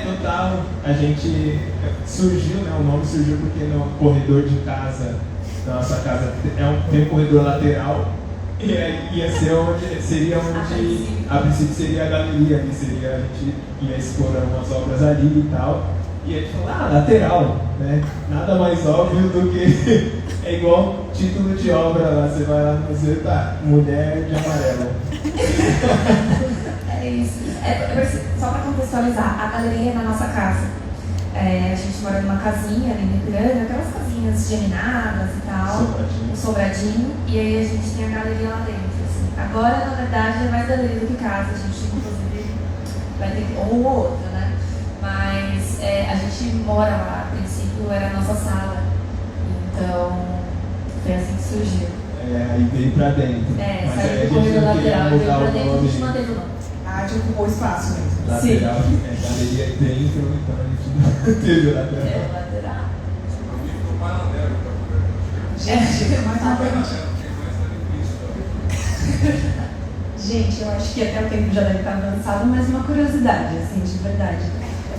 Total. A gente surgiu, né? O nome surgiu porque no corredor de casa, da nossa casa, tem um corredor lateral. E aí seria onde a princípio seria a galeria, que seria, a gente ia expor umas obras ali e tal. E a gente falou, lateral, né? Nada mais óbvio do que é igual título de obra lá, você vai lá no museu, tá, Mulher de Amarelo. É isso. Só para contextualizar, a galeria é na nossa casa. A gente mora numa casinha ali em Ipiranga, aquelas casinhas geminadas e tal, um sobradinho, e aí a gente tem a galeria lá dentro. Assim. Agora, na verdade, é mais galeria do que casa, a gente inclusive vai ter um ou outro, né? Mas a gente mora lá, a princípio era a nossa sala, então foi assim que surgiu. Aí veio pra dentro. Saiu do corredor lateral e veio pra dentro, a gente manteve o nome. A arte ocupou espaço mesmo. Lateral, galeria dentro, então a gente não teve lateral. Lateral. Gente, mais uma pergunta. Gente, eu acho que até o tempo já deve estar avançado, mas uma curiosidade, assim, de verdade.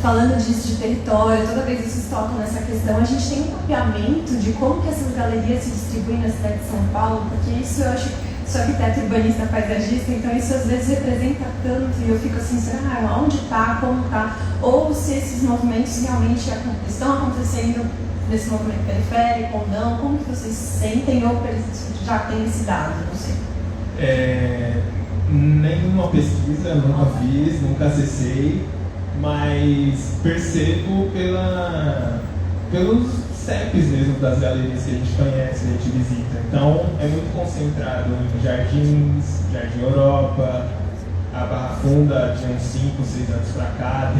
Falando disso de território, toda vez que vocês tocam nessa questão, a gente tem um mapeamento de como que essas galerias se distribuem na cidade de São Paulo, porque isso eu acho que sou arquiteto urbanista paisagista, então isso às vezes representa tanto e eu fico assim, será onde está, como está, ou se esses movimentos realmente estão acontecendo nesse movimento periférico ou não, como que vocês sentem ou já tem esse dado, não sei. Nenhuma pesquisa, nunca fiz, nunca acessei, mas percebo pelos CEPs mesmo das galerias que a gente conhece, que a gente visita. Então é muito concentrado em Jardins, Jardim Europa, a Barra Funda de uns 5, 6 anos para cá,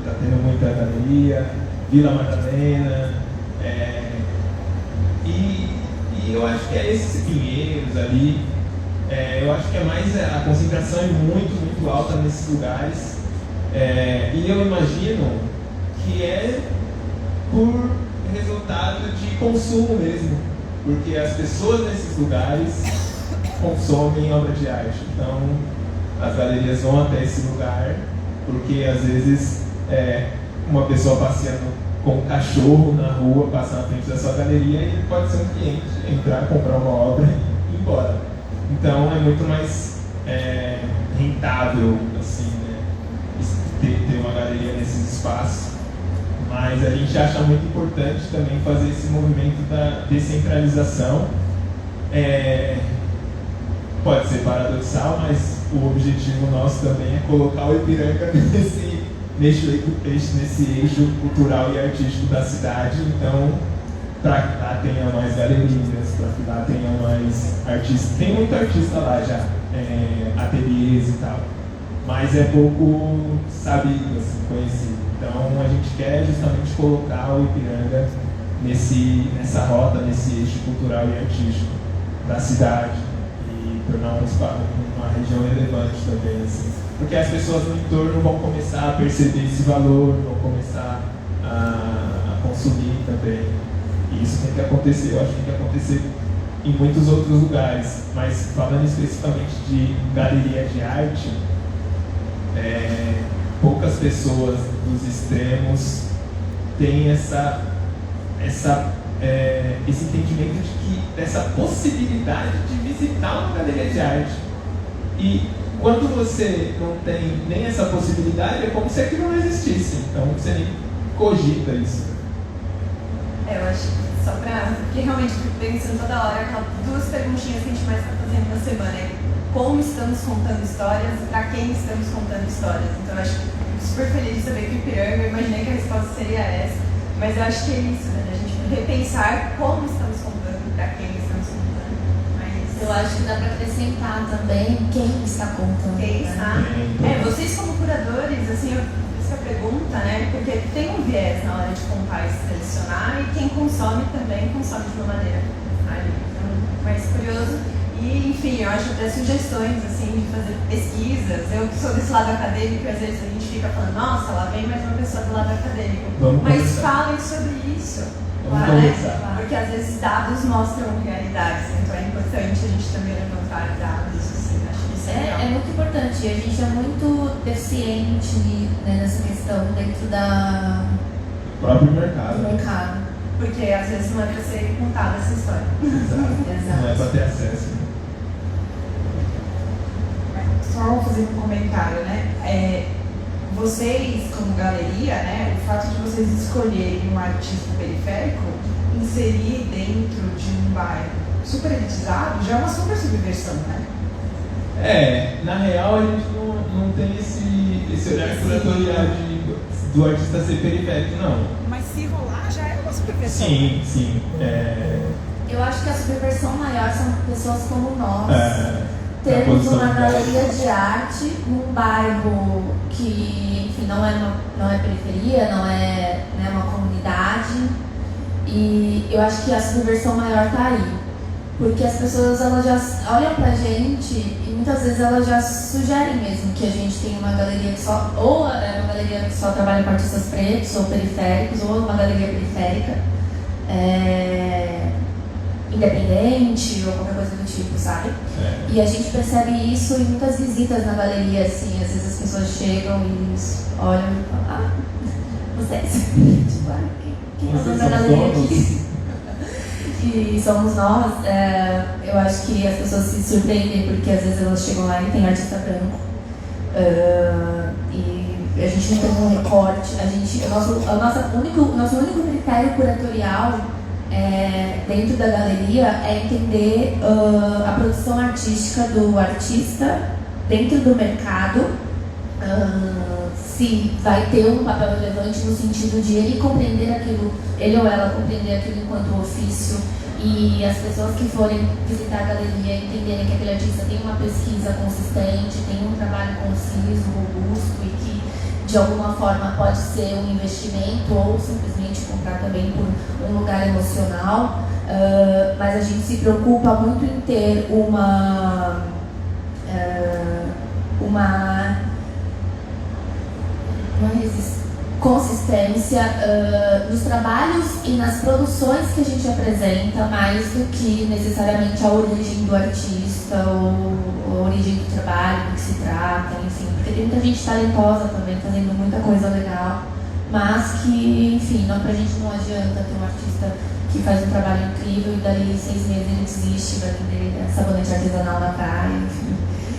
tá tendo muita galeria, Vila Madalena, e eu acho que é esses Pinheiros ali. Eu acho que é mais a concentração é muito, muito alta nesses lugares. E eu imagino que é por resultado de consumo mesmo, porque as pessoas nesses lugares consomem obra de arte. Então, as galerias vão até esse lugar, porque às vezes uma pessoa passeando com um cachorro na rua, passa na frente da sua galeria e ele pode ser um cliente, entrar, comprar uma obra e ir embora. Então é muito mais rentável assim, né, ter uma galeria nesses espaços. Mas a gente acha muito importante também fazer esse movimento da descentralização. Pode ser paradoxal, mas o objetivo nosso também é colocar o Ipiranga nesse eixo cultural e artístico da cidade. Então, para que lá tenha mais galerias, para que lá tenha mais artistas. Tem muito artista lá já, ateliês e tal, mas é pouco sabido, assim, conhecido. Então a gente quer justamente colocar o Ipiranga nessa rota, nesse eixo cultural e artístico da cidade e tornar uma região relevante também, assim. Porque as pessoas no entorno vão começar a perceber esse valor, vão começar a consumir também. E isso tem que acontecer, eu acho que tem que acontecer em muitos outros lugares, mas falando especificamente de galeria de arte, poucas pessoas dos extremos têm esse entendimento dessa possibilidade de visitar uma galeria de arte. E quando você não tem nem essa possibilidade, é como se aquilo não existisse. Então você nem cogita isso. Eu acho que só pra... Porque realmente eu fico pensando toda hora, aquelas duas perguntinhas que a gente mais está fazendo na semana é como estamos contando histórias e para quem estamos contando histórias. Então eu acho super feliz de saber que o Ipiranga, eu imaginei que a resposta seria essa, mas eu acho que é isso, né? A gente repensar como estamos contando, para quem estamos contando. Mas Eu acho que dá para acrescentar também quem está contando. quem né? está... vocês como curadores, assim, essa pergunta, né? Porque tem um viés na hora de contar e selecionar, e quem consome também consome de uma maneira ali, então, mais curioso. E, enfim, eu acho até sugestões, assim, de fazer pesquisas. Eu que sou desse lado acadêmico, às vezes a gente fica falando, nossa, lá vem mais uma pessoa do lado acadêmico. Vamos Mas conversar. falem sobre isso. Vamos Né? conversar. Porque às vezes dados mostram realidades, então é importante a gente também levantar dados, assim, acho que isso é legal. É muito importante. A gente é muito deficiente, né, nessa questão dentro O próprio do mercado. mercado. Porque às vezes não é para ser contada essa história. Exato. Não é para ter acesso. Só fazer um comentário, né? Vocês, como galeria, né, o fato de vocês escolherem um artista periférico, inserir dentro de um bairro super elitizado, já é uma super subversão, né? Na real a gente não tem esse olhar curatorial do artista ser periférico, não. Mas se rolar, já é uma subversão. Sim. Eu acho que a subversão maior são pessoas como nós. Na Temos posição uma de galeria de arte num bairro que, enfim, não é periferia, não é, né, uma comunidade. E eu acho que a subversão maior está aí. Porque as pessoas elas já olham pra gente e muitas vezes elas já sugerem mesmo que a gente tem uma galeria que só, ou é uma galeria que só trabalha com artistas pretos ou periféricos, ou uma galeria periférica. Independente ou qualquer coisa do tipo, sabe? E a gente percebe isso em muitas visitas na galeria, assim, às vezes as pessoas chegam e olham e falam, vocês, tipo, quem é o dono da galeria aqui? E somos nós. Eu acho que as pessoas se surpreendem porque às vezes elas chegam lá e tem artista branco. E a gente não tem um recorte, o nosso único critério curatorial dentro da galeria é entender a produção artística do artista dentro do mercado, se vai ter um papel relevante no sentido de ele compreender aquilo, ele ou ela compreender aquilo enquanto ofício, e as pessoas que forem visitar a galeria entenderem que aquele artista tem uma pesquisa consistente, tem um trabalho conciso, robusto e que de alguma forma pode ser um investimento ou simplesmente comprar também por um lugar emocional, mas a gente se preocupa muito em ter uma consistência nos trabalhos e nas produções que a gente apresenta, mais do que necessariamente a origem do artista ou a origem do trabalho, do que se trata, enfim, porque tem muita gente talentosa também fazendo muita coisa legal, mas que, enfim, pra gente não adianta ter um artista que faz um trabalho incrível e dali 6 meses ele desiste, vai vender sabonete artesanal na praia, enfim.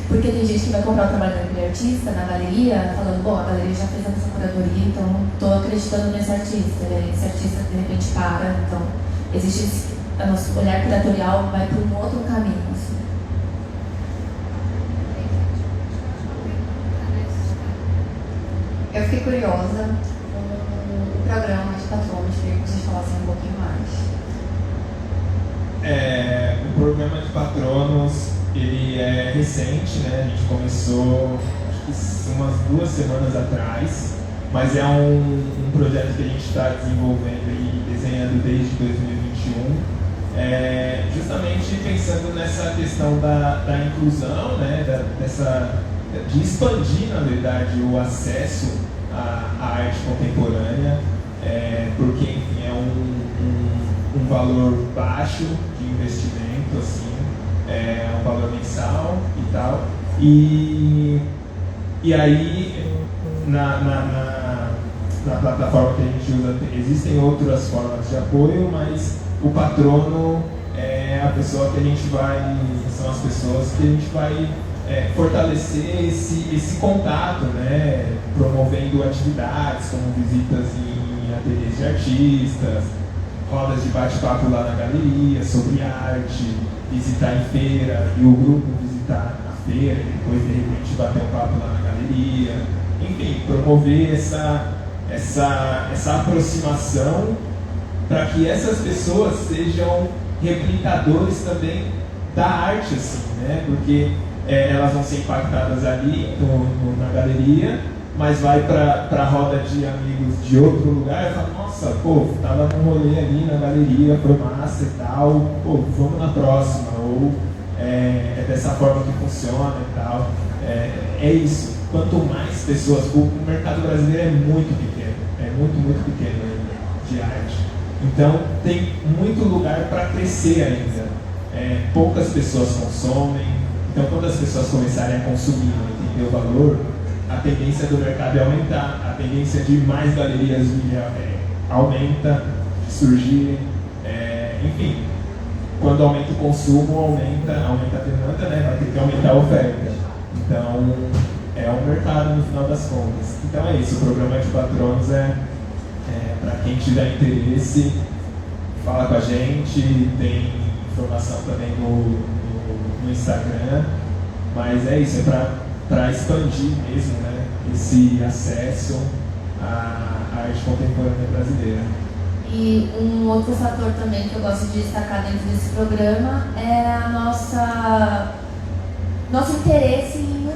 Porque tem gente que vai comprar o trabalho daquele artista na galeria, falando, bom, a galeria já fez essa curadoria, então estou acreditando nesse artista. Esse artista de repente para, então existe o nosso olhar curatorial vai para um outro caminho. Assim. Eu fiquei curiosa com o programa de patronos, queria que vocês falassem um pouquinho mais. O programa de patronos ele é recente, né? A gente começou acho que umas 2 semanas atrás, mas é um projeto que a gente está desenvolvendo e desenhando desde 2021, justamente pensando nessa questão da inclusão, né? De expandir, na verdade, o acesso à arte contemporânea, porque enfim, é um valor baixo de investimento, assim, um valor mensal e tal, e aí na plataforma que a gente usa existem outras formas de apoio, mas o patrono é a pessoa que a gente vai, são as pessoas que a gente vai fortalecer esse contato, né? Promovendo atividades como visitas em ateliês de artistas, rodas de bate-papo lá na galeria sobre arte, visitar em feira e o grupo visitar a feira e depois de repente bater um papo lá na galeria. Enfim, promover essa aproximação para que essas pessoas sejam replicadores também da arte, assim, né? Porque elas vão ser impactadas ali na galeria, mas vai para a roda de amigos de outro lugar e fala, nossa, pô, tava num rolê ali na galeria, foi massa e tal, pô, vamos na próxima, ou é dessa forma que funciona e tal. É isso. Quanto mais pessoas, o mercado brasileiro é muito pequeno, muito pequeno ainda, de arte. Então tem muito lugar para crescer ainda. Poucas pessoas consomem, então quando as pessoas começarem a consumir e entender o valor, a tendência do mercado é aumentar, a tendência de mais galerias aumenta, de surgirem, enfim, quando aumenta o consumo, aumenta a demanda, né? Vai ter que aumentar a oferta. Então, é um mercado no final das contas. Então é isso, o programa de patronos para quem tiver interesse, fala com a gente, tem informação também no Instagram, mas é isso, para expandir mesmo, né, esse acesso à arte contemporânea brasileira. E um outro fator também que eu gosto de destacar dentro desse programa é nosso interesse em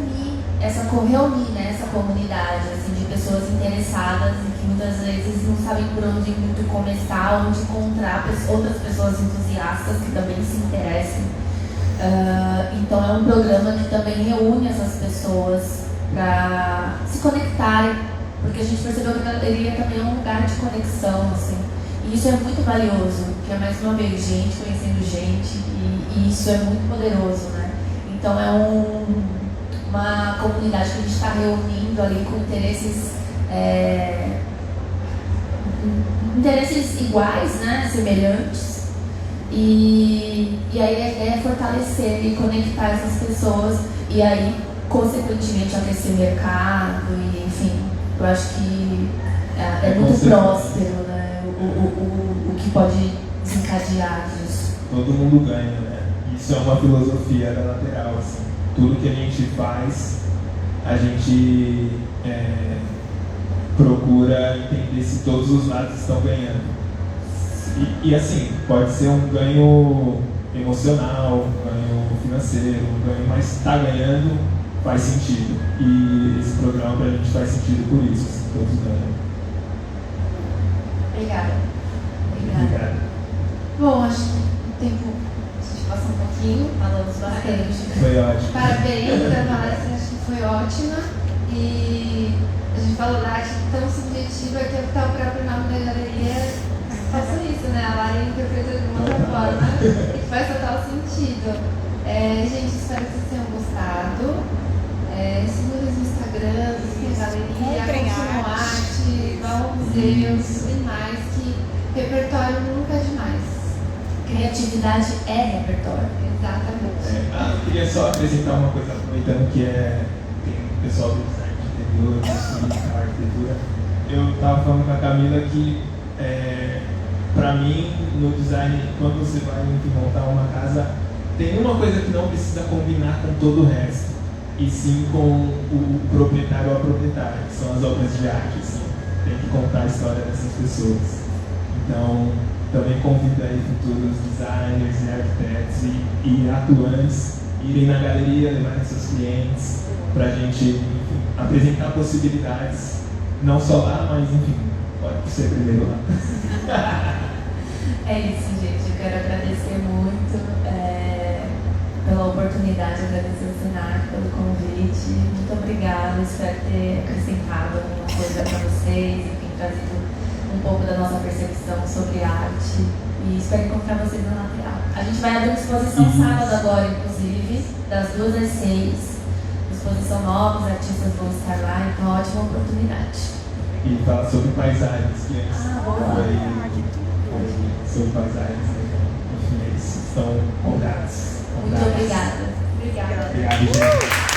reunir, né, essa comunidade assim, de pessoas interessadas e que muitas vezes não sabem por onde muito começar, onde encontrar outras pessoas entusiastas que também se interessem. Então é um programa que também reúne essas pessoas para se conectarem, porque a gente percebeu que a galeria também é um lugar de conexão, assim, e isso é muito valioso, porque é mais uma vez gente conhecendo gente, e isso é muito poderoso, né? Então é uma comunidade que a gente está reunindo ali com interesses iguais, né? Semelhantes. E aí a ideia é fortalecer e conectar essas pessoas e aí, consequentemente, aquecer o mercado e, enfim, eu acho que é muito próspero, né? O que pode desencadear disso. Todo mundo ganha, né? Isso é uma filosofia da Lateral, assim. Tudo que a gente faz, a gente procura entender se todos os lados estão ganhando. E assim, pode ser um ganho emocional, um ganho financeiro, um ganho, mas está ganhando, faz sentido. E esse programa para a gente faz sentido por isso, assim, todos ganham. Obrigada. Obrigado. Bom, acho que o tempo a gente passou um pouquinho, falamos bastante. Foi ótimo. Parabéns, a palestra acho que foi ótima. E a gente falou da arte tão subjetiva que é o próprio nome da galeria. Faço isso, né? A Lara interpreta de uma outra forma e faz total sentido. Gente, espero que vocês tenham gostado. Sigam no Instagram, sigam a galeria, consumam arte, vão ao museu, tudo mais, que repertório nunca é demais. Criatividade é repertório. Exatamente. Eu queria só apresentar uma coisa, aproveitando que tem o pessoal do design de interior, música, arquitetura. Eu estava falando com a Camila que para mim, no design, quando você vai montar uma casa, tem uma coisa que não precisa combinar com todo o resto, e sim com o proprietário ou a proprietária, que são as obras de arte, assim. Tem que contar a história dessas pessoas. Então, também convido aí futuros designers e arquitetos e atuantes irem na galeria, levarem seus clientes, para a gente, enfim, apresentar possibilidades, não só lá, mas enfim, pode ser primeiro lá. É isso, gente. Eu quero agradecer muito pela oportunidade, agradecer ao Senac pelo convite. Muito obrigada. Espero ter acrescentado alguma coisa para vocês, enfim, trazido um pouco da nossa percepção sobre arte. E espero encontrar vocês na Lateral. A gente vai abrir exposição sábado agora, inclusive, das 2 às 6. Exposição nova, os artistas vão estar lá, então ótima oportunidade. E fala sobre paisagens, que eles sobre paisagens, enfim, eles estão convidados. Muito obrigada. Obrigada. Obrigado, gente.